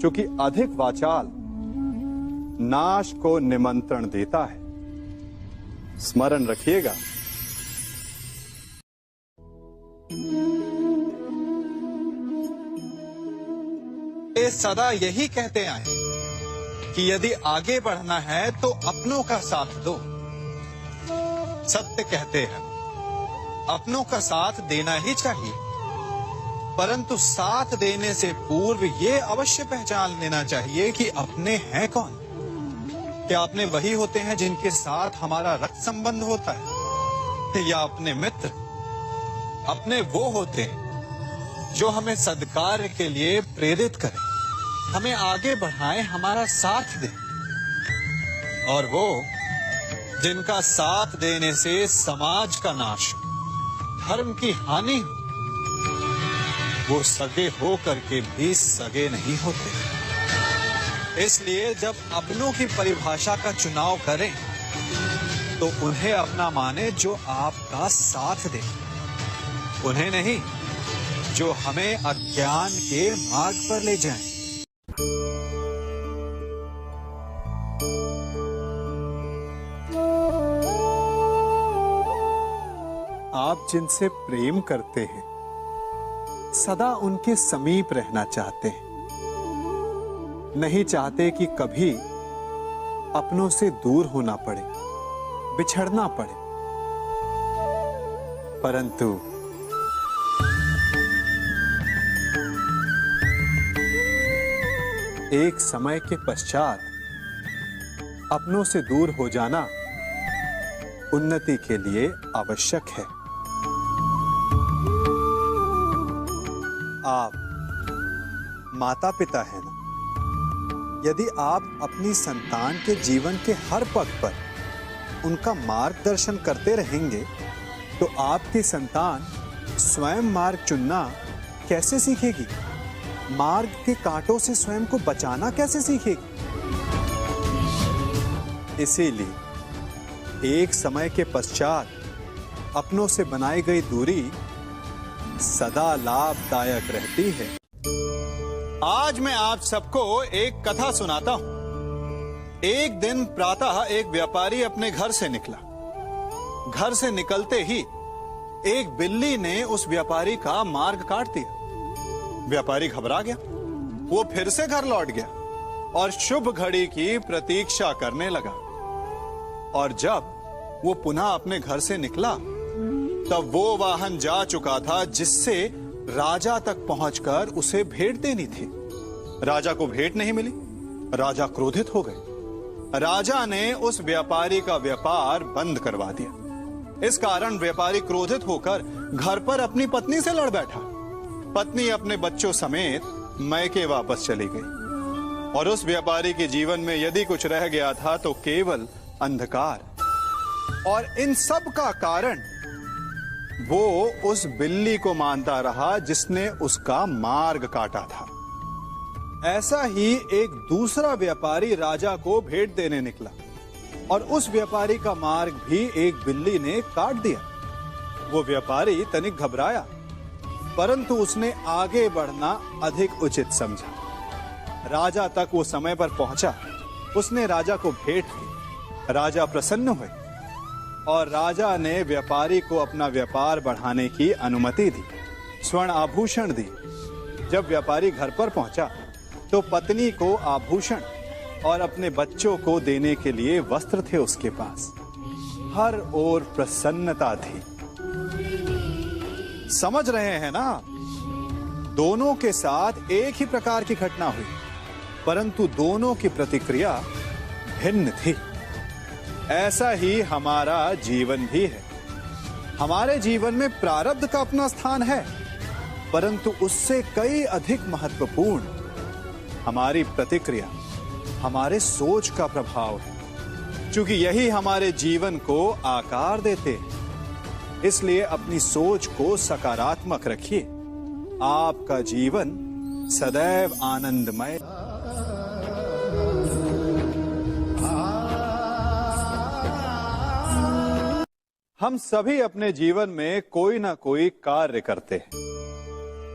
क्योंकि अधिक वाचाल नाश को निमंत्रण देता है। स्मरण रखिएगा। ये सदा यही कहते आए कि यदि आगे बढ़ना है तो अपनों का साथ दो। सत्य कहते हैं, अपनों का साथ देना ही चाहिए, परंतु साथ देने से पूर्व ये अवश्य पहचान लेना चाहिए कि अपने हैं कौन। क्या अपने वही होते हैं जिनके साथ हमारा रक्त संबंध होता है, या अपने मित्र? अपने वो होते हैं जो हमें सद्कार्य के लिए प्रेरित करें, हमें आगे बढ़ाएं, हमारा साथ दें। और वो जिनका साथ देने से समाज का नाश, धर्म की हानि हो, वो सगे हो करके भी सगे नहीं होते। इसलिए जब अपनों की परिभाषा का चुनाव करें तो उन्हें अपना माने जो आपका साथ दे, उन्हें नहीं जो हमें अज्ञान के मार्ग पर ले जाएं। आप जिनसे प्रेम करते हैं सदा उनके समीप रहना चाहते हैं, नहीं चाहते कि कभी अपनों से दूर होना पड़े, बिछड़ना पड़े। परंतु एक समय के पश्चात अपनों से दूर हो जाना उन्नति के लिए आवश्यक है। आप माता पिता हैं ना? यदि आप अपनी संतान के जीवन के हर पग पर उनका मार्गदर्शन करते रहेंगे तो आपकी संतान स्वयं मार्ग चुनना कैसे सीखेगी? मार्ग के कांटों से स्वयं को बचाना कैसे सीखेगी? इसीलिए एक समय के पश्चात अपनों से बनाई गई दूरी सदा लाभदायक रहती है। आज मैं आप सबको एक कथा सुनाता हूं। एक दिन प्रातः एक व्यापारी अपने घर से निकला। घर से निकलते ही एक बिल्ली ने उस व्यापारी का मार्ग काट दिया। व्यापारी घबरा गया, वो फिर से घर लौट गया और शुभ घड़ी की प्रतीक्षा करने लगा। और जब वो पुनः अपने घर से निकला तब वो वाहन जा चुका था जिससे राजा तक पहुंचकर उसे भेंट देनी थी। राजा को भेंट नहीं मिली। राजा क्रोधित हो गए। राजा ने उस व्यापारी का व्यापार बंद करवा दिया। इस कारण व्यापारी क्रोधित होकर घर पर अपनी पत्नी से लड़ बैठा। पत्नी अपने बच्चों समेत मैके वापस चली गई और उस व्यापारी के जीवन में यदि कुछ रह गया था तो केवल अंधकार। और इन सब का कारण वो उस बिल्ली को मानता रहा जिसने उसका मार्ग काटा था। ऐसा ही एक दूसरा व्यापारी राजा को भेंट देने निकला और उस व्यापारी का मार्ग भी एक बिल्ली ने काट दिया। वो व्यापारी तनिक घबराया, परंतु उसने आगे बढ़ना अधिक उचित समझा। राजा तक वो समय पर पहुंचा। उसने राजा को भेंट दी। राजा प्रसन्न हुए और राजा ने व्यापारी को अपना व्यापार बढ़ाने की अनुमति दी, स्वर्ण आभूषण दी। जब व्यापारी घर पर पहुंचा तो पत्नी को आभूषण और अपने बच्चों को देने के लिए वस्त्र थे उसके पास। हर ओर प्रसन्नता थी। समझ रहे हैं ना? दोनों के साथ एक ही प्रकार की घटना हुई, परंतु दोनों की प्रतिक्रिया भिन्न थी। ऐसा ही हमारा जीवन भी है। हमारे जीवन में प्रारब्ध का अपना स्थान है परंतु उससे कई अधिक महत्वपूर्ण हमारी प्रतिक्रिया, हमारे सोच का प्रभाव है, क्योंकि यही हमारे जीवन को आकार देते हैं। इसलिए अपनी सोच को सकारात्मक रखिए, आपका जीवन सदैव आनंदमय। हम सभी अपने जीवन में कोई ना कोई कार्य करते हैं।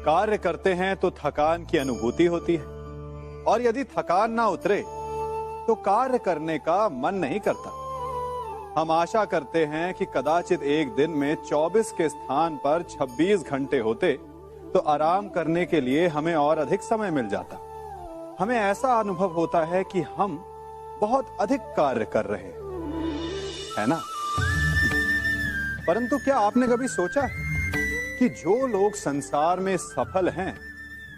कार्य करते हैं तो थकान की अनुभूति होती है, और यदि थकान ना उतरे तो कार्य करने का मन नहीं करता। हम आशा करते हैं कि कदाचित एक दिन में 24 के स्थान पर 26 घंटे होते तो आराम करने के लिए हमें और अधिक समय मिल जाता। हमें ऐसा अनुभव होता है कि हम बहुत अधिक कार्य कर रहे हैं, है ना? परंतु क्या आपने कभी सोचा है कि जो लोग संसार में सफल हैं,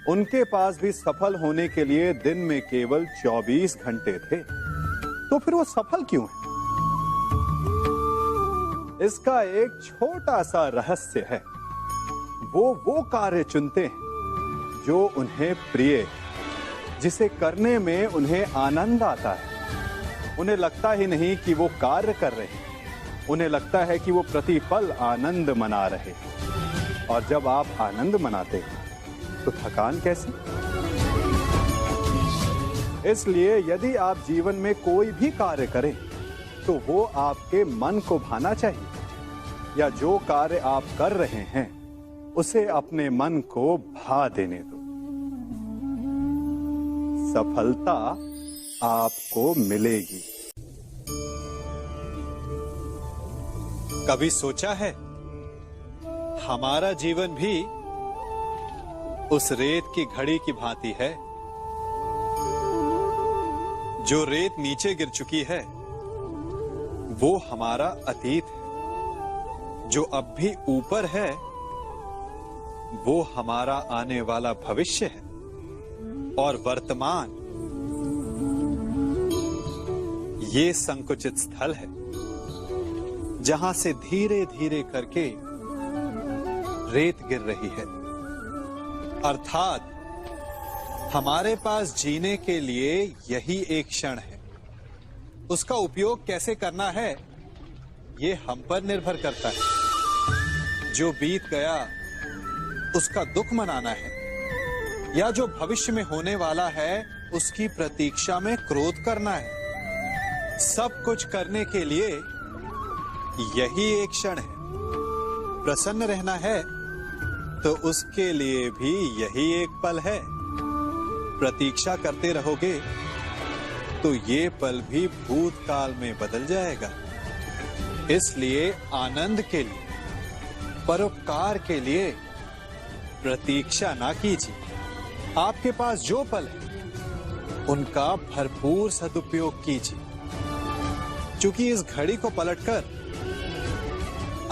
उनके पास भी सफल होने के लिए दिन में केवल 24 घंटे थे, तो फिर वो सफल क्यों हैं? इसका एक छोटा सा रहस्य है। वो कार्य चुनते हैं जो उन्हें प्रिय है, जिसे करने में उन्हें आनंद आता है। उन्हें लगता ही नहीं कि वो कार्य कर रहे हैं, उन्हें लगता है कि वो प्रतिपल आनंद मना रहे हैं। और जब आप आनंद मनाते हैं तो थकान कैसी? इसलिए यदि आप जीवन में कोई भी कार्य करें तो वो आपके मन को भाना चाहिए, या जो कार्य आप कर रहे हैं उसे अपने मन को भा देने दो। सफलता आपको मिलेगी। कभी सोचा है हमारा जीवन भी उस रेत की घड़ी की भांति है? जो रेत नीचे गिर चुकी है वो हमारा अतीत है, जो अब भी ऊपर है वो हमारा आने वाला भविष्य है, और वर्तमान ये संकुचित स्थल है जहां से धीरे धीरे करके रेत गिर रही है। अर्थात हमारे पास जीने के लिए यही एक क्षण है। उसका उपयोग कैसे करना है ये हम पर निर्भर करता है। जो बीत गया उसका दुख मनाना है, या जो भविष्य में होने वाला है उसकी प्रतीक्षा में क्रोध करना है। सब कुछ करने के लिए यही एक क्षण है। प्रसन्न रहना है तो उसके लिए भी यही एक पल है। प्रतीक्षा करते रहोगे तो ये पल भी भूतकाल में बदल जाएगा। इसलिए आनंद के लिए, परोपकार के लिए प्रतीक्षा ना कीजिए। आपके पास जो पल है उनका भरपूर सदुपयोग कीजिए, क्योंकि इस घड़ी को पलटकर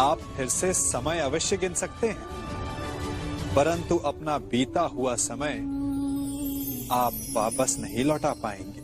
आप फिर से समय अवश्य गिन सकते हैं, परंतु अपना बीता हुआ समय आप वापस नहीं लौटा पाएंगे।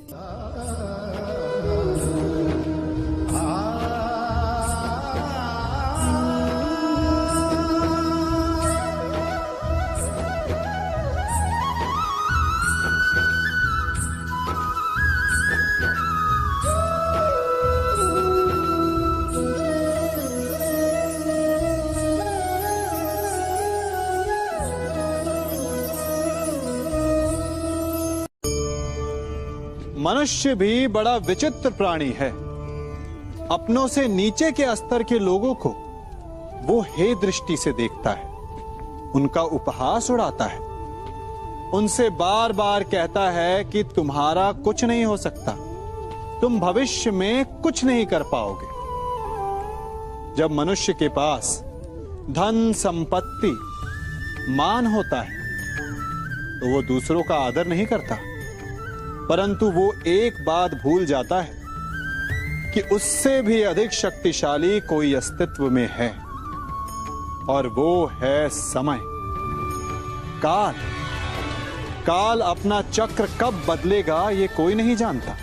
मनुष्य भी बड़ा विचित्र प्राणी है। अपनों से नीचे के स्तर के लोगों को वो हे दृष्टि से देखता है, उनका उपहास उड़ाता है, उनसे बार बार कहता है कि तुम्हारा कुछ नहीं हो सकता, तुम भविष्य में कुछ नहीं कर पाओगे। जब मनुष्य के पास धन, संपत्ति, मान होता है तो वो दूसरों का आदर नहीं करता, परंतु वो एक बात भूल जाता है कि उससे भी अधिक शक्तिशाली कोई अस्तित्व में है, और वो है समय। काल। काल अपना चक्र कब बदलेगा ये कोई नहीं जानता।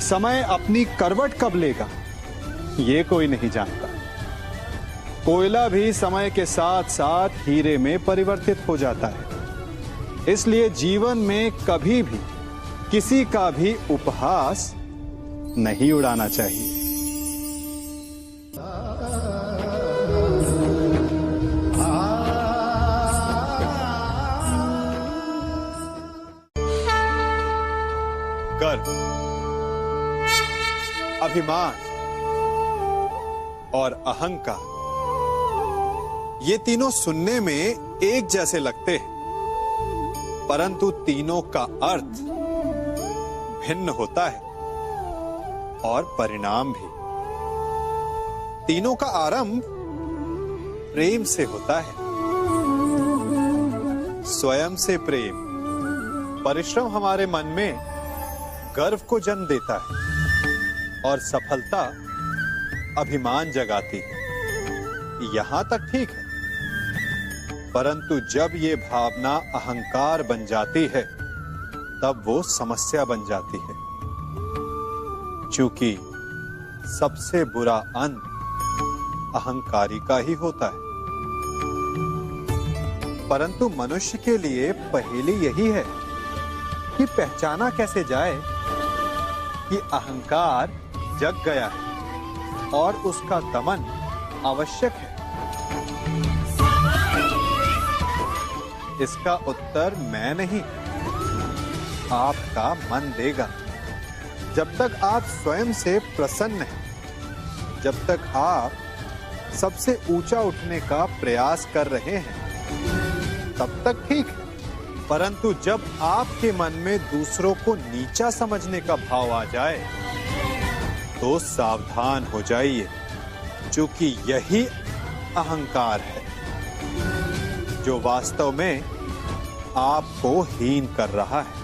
समय अपनी करवट कब लेगा ये कोई नहीं जानता। कोयला भी समय के साथ साथ हीरे में परिवर्तित हो जाता है। इसलिए जीवन में कभी भी किसी का भी उपहास नहीं उड़ाना चाहिए। गर्व, अभिमान और अहंकार, ये तीनों सुनने में एक जैसे लगते हैं, परंतु तीनों का अर्थ भिन्न होता है और परिणाम भी। तीनों का आरंभ प्रेम से होता है। स्वयं से प्रेम, परिश्रम हमारे मन में गर्व को जन्म देता है और सफलता अभिमान जगाती है। यहां तक ठीक है, परंतु जब ये भावना अहंकार बन जाती है तब वो समस्या बन जाती है, क्योंकि सबसे बुरा अंत अहंकारी का ही होता है। परंतु मनुष्य के लिए पहेली यही है कि पहचाना कैसे जाए कि अहंकार जग गया है और उसका दमन आवश्यक है। इसका उत्तर मैं नहीं, आपका मन देगा। जब तक आप स्वयं से प्रसन्न हैं, जब तक आप सबसे ऊंचा उठने का प्रयास कर रहे हैं, तब तक ठीक है। परंतु जब आपके मन में दूसरों को नीचा समझने का भाव आ जाए तो सावधान हो जाइए, क्योंकि यही अहंकार है जो वास्तव में आपको हीन कर रहा है।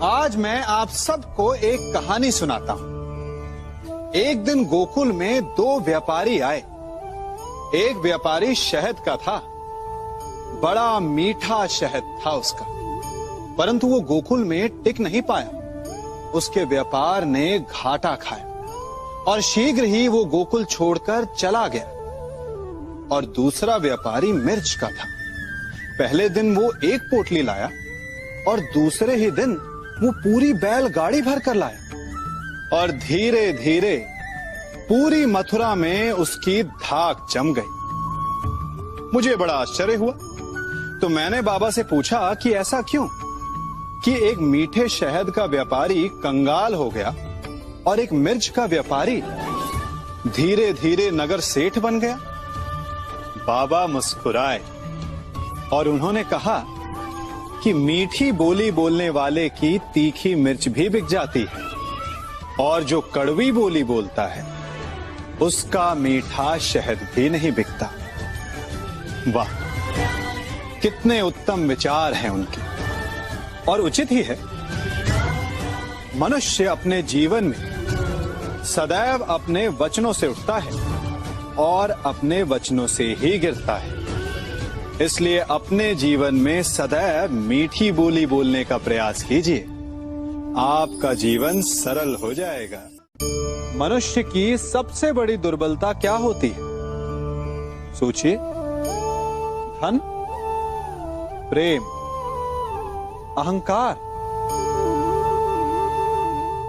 आज मैं आप सबको एक कहानी सुनाता हूं। एक दिन गोकुल में दो व्यापारी आए। एक व्यापारी शहद का था, बड़ा मीठा शहद था उसका, परंतु वो गोकुल में टिक नहीं पाया। उसके व्यापार ने घाटा खाया और शीघ्र ही वो गोकुल छोड़कर चला गया। और दूसरा व्यापारी मिर्च का था। पहले दिन वो एक पोटली लाया और दूसरे ही दिन वो पूरी बैलगाड़ी भर कर लाया और धीरे धीरे पूरी मथुरा में उसकी धाक जम गई। मुझे बड़ा आश्चर्य हुआ, तो मैंने बाबा से पूछा कि ऐसा क्यों कि एक मीठे शहद का व्यापारी कंगाल हो गया और एक मिर्च का व्यापारी धीरे धीरे नगर सेठ बन गया। बाबा मुस्कुराए और उन्होंने कहा कि मीठी बोली बोलने वाले की तीखी मिर्च भी बिक जाती है और जो कड़वी बोली बोलता है उसका मीठा शहद भी नहीं बिकता। वाह, कितने उत्तम विचार हैं उनके, और उचित ही है। मनुष्य अपने जीवन में सदैव अपने वचनों से उठता है और अपने वचनों से ही गिरता है। इसलिए अपने जीवन में सदैव मीठी बोली बोलने का प्रयास कीजिए, आपका जीवन सरल हो जाएगा। मनुष्य की सबसे बड़ी दुर्बलता क्या होती है? सोचिए। धन, प्रेम, अहंकार।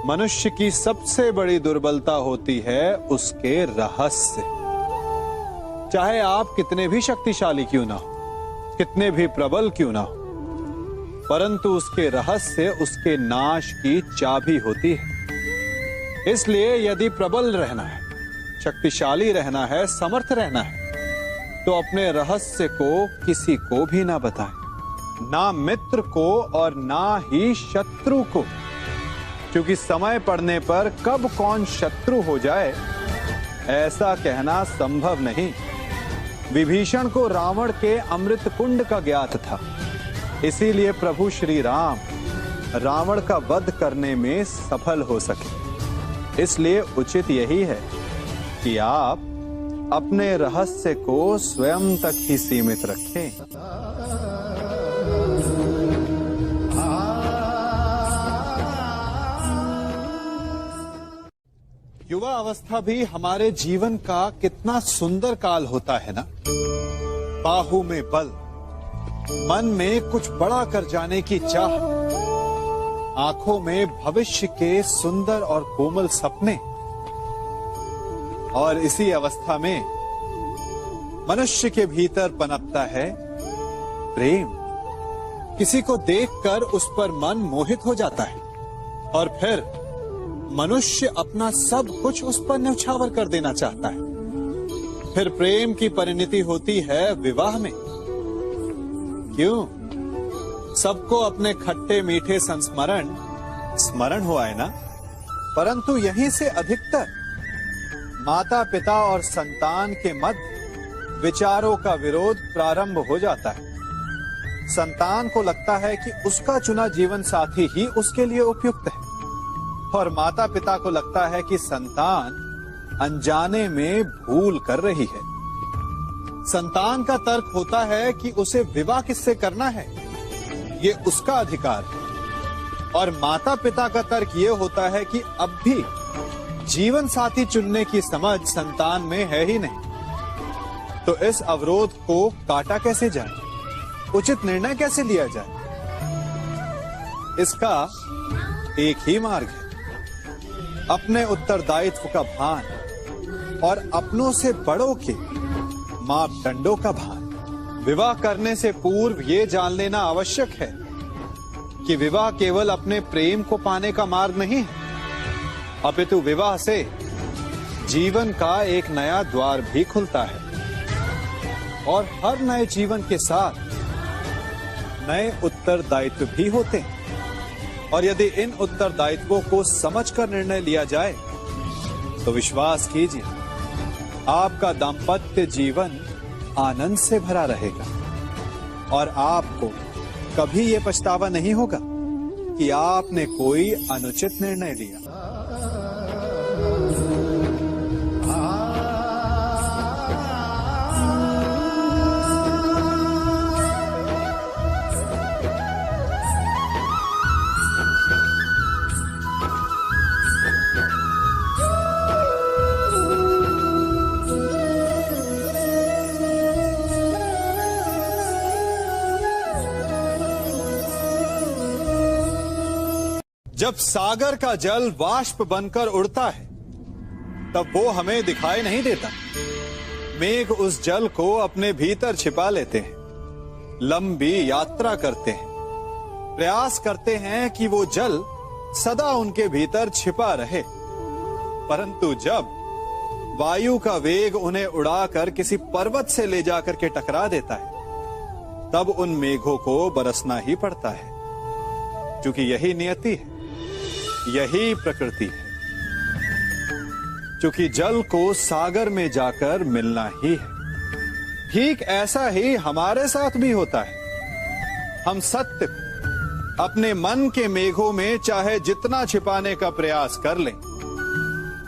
मनुष्य की सबसे बड़ी दुर्बलता होती है उसके रहस्य। चाहे आप कितने भी शक्तिशाली क्यों ना हो, कितने भी प्रबल क्यों ना हो, परंतु उसके रहस्य उसके नाश की चाबी होती है। इसलिए यदि प्रबल रहना है, शक्तिशाली रहना है, समर्थ रहना है, तो अपने रहस्य को किसी को भी ना बताएं, ना मित्र को और ना ही शत्रु को, क्योंकि समय पड़ने पर कब कौन शत्रु हो जाए ऐसा कहना संभव नहीं। विभीषण को रावण के अमृत कुंड का ज्ञात था, इसीलिए प्रभु श्री राम रावण का वध करने में सफल हो सके। इसलिए उचित यही है कि आप अपने रहस्य को स्वयं तक ही सीमित रखें। युवा अवस्था भी हमारे जीवन का कितना सुंदर काल होता है ना। बाहु में बल, मन में कुछ बड़ा कर जाने की चाह, आंखों में भविष्य के सुंदर और कोमल सपने। और इसी अवस्था में मनुष्य के भीतर पनपता है प्रेम। किसी को देखकर उस पर मन मोहित हो जाता है और फिर मनुष्य अपना सब कुछ उस पर न्यौछावर कर देना चाहता है। फिर प्रेम की परिणति होती है विवाह में। क्यों? सबको अपने खट्टे मीठे संस्मरण स्मरण हुआ है ना। परंतु यहीं से अधिकतर माता पिता और संतान के मध्य विचारों का विरोध प्रारंभ हो जाता है। संतान को लगता है कि उसका चुना जीवन साथी ही उसके लिए उपयुक्त है और माता पिता को लगता है कि संतान अनजाने में भूल कर रही है। संतान का तर्क होता है कि उसे विवाह किससे करना है, ये उसका अधिकार है। और माता पिता का तर्क ये होता है कि अब भी जीवन साथी चुनने की समझ संतान में है ही नहीं। तो इस अवरोध को काटा कैसे जाए, उचित निर्णय कैसे लिया जाए? इसका एक ही मार्ग है, अपने उत्तरदायित्व का भान और अपनों से बड़ों के मापदंडों का भान। विवाह करने से पूर्व ये जान लेना आवश्यक है कि विवाह केवल अपने प्रेम को पाने का मार्ग नहीं है, अपितु विवाह से जीवन का एक नया द्वार भी खुलता है। और हर नए जीवन के साथ नए उत्तरदायित्व भी होते हैं। और यदि इन उत्तरदायित्वों को समझकर निर्णय लिया जाए तो विश्वास कीजिए, आपका दाम्पत्य जीवन आनंद से भरा रहेगा और आपको कभी ये पछतावा नहीं होगा कि आपने कोई अनुचित निर्णय लिया। जब सागर का जल वाष्प बनकर उड़ता है तब वो हमें दिखाई नहीं देता। मेघ उस जल को अपने भीतर छिपा लेते हैं, लंबी यात्रा करते हैं, प्रयास करते हैं कि वो जल सदा उनके भीतर छिपा रहे। परंतु जब वायु का वेग उन्हें उड़ाकर किसी पर्वत से ले जाकर के टकरा देता है तब उन मेघों को बरसना ही पड़ता है, क्योंकि यही नियति है, यही प्रकृति है। क्योंकि जल को सागर में जाकर मिलना ही है। ठीक ऐसा ही हमारे साथ भी होता है। हम सत्य को अपने मन के मेघों में चाहे जितना छिपाने का प्रयास कर लें,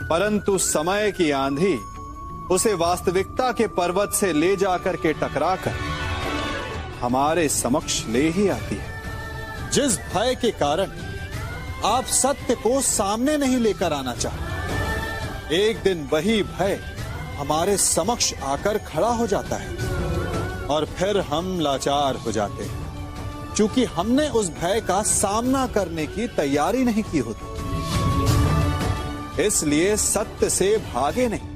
परंतु समय की आंधी उसे वास्तविकता के पर्वत से ले जाकर के टकराकर हमारे समक्ष ले ही आती है। जिस भय के कारण आप सत्य को सामने नहीं लेकर आना चाहते, एक दिन वही भय हमारे समक्ष आकर खड़ा हो जाता है और फिर हम लाचार हो जाते हैं, क्योंकि हमने उस भय का सामना करने की तैयारी नहीं की होती। इसलिए सत्य से भागे नहीं,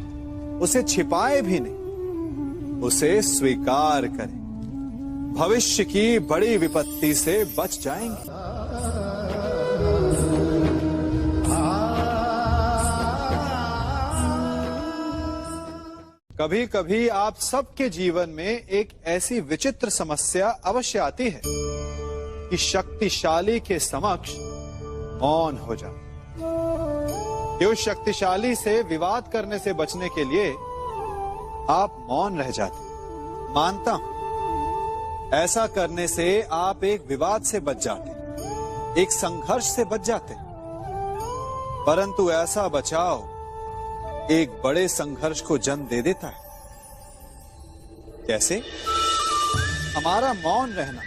उसे छिपाए भी नहीं, उसे स्वीकार करें। भविष्य की बड़ी विपत्ति से बच जाएंगे। कभी कभी आप सबके जीवन में एक ऐसी विचित्र समस्या अवश्य आती है कि शक्तिशाली के समक्ष मौन हो जाओ। कि उस शक्तिशाली से विवाद करने से बचने के लिए आप मौन रह जाते। मानता हूं ऐसा करने से आप एक विवाद से बच जाते, एक संघर्ष से बच जाते, परंतु ऐसा बचाव एक बड़े संघर्ष को जन्म दे देता है। कैसे? हमारा मौन रहना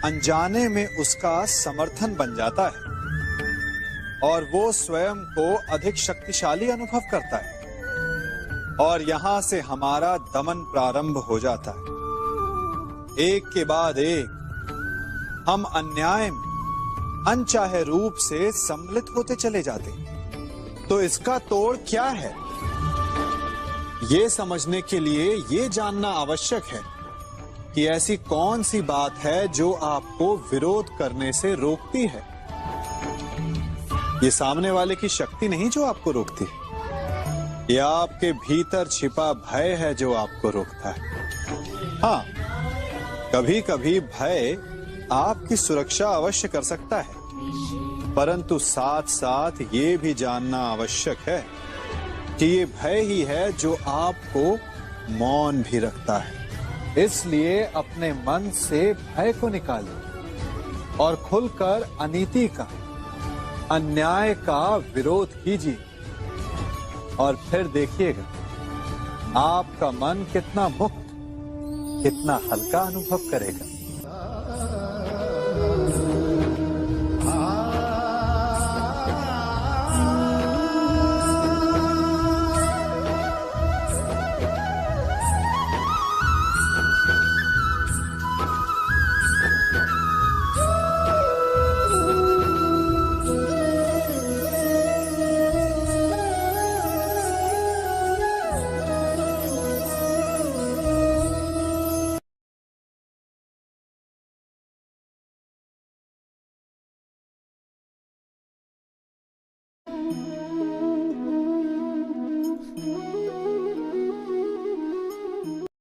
अनजाने में उसका समर्थन बन जाता है और वो स्वयं को अधिक शक्तिशाली अनुभव करता है और यहां से हमारा दमन प्रारंभ हो जाता है। एक के बाद एक हम अन्याय में अनचाहे रूप से सम्मिलित होते चले जाते हैं। तो इसका तोड़ क्या है? ये समझने के लिए ये जानना आवश्यक है कि ऐसी कौन सी बात है जो आपको विरोध करने से रोकती है। ये सामने वाले की शक्ति नहीं जो आपको रोकती है, ये आपके भीतर छिपा भय है जो आपको रोकता है। हाँ, कभी कभी भय आपकी सुरक्षा अवश्य कर सकता है, परंतु साथ साथ ये भी जानना आवश्यक है कि ये भय ही है जो आपको मौन भी रखता है। इसलिए अपने मन से भय को निकालिए और खुलकर अनीति का, अन्याय का विरोध कीजिए और फिर देखिएगा आपका मन कितना मुक्त, कितना हल्का अनुभव करेगा।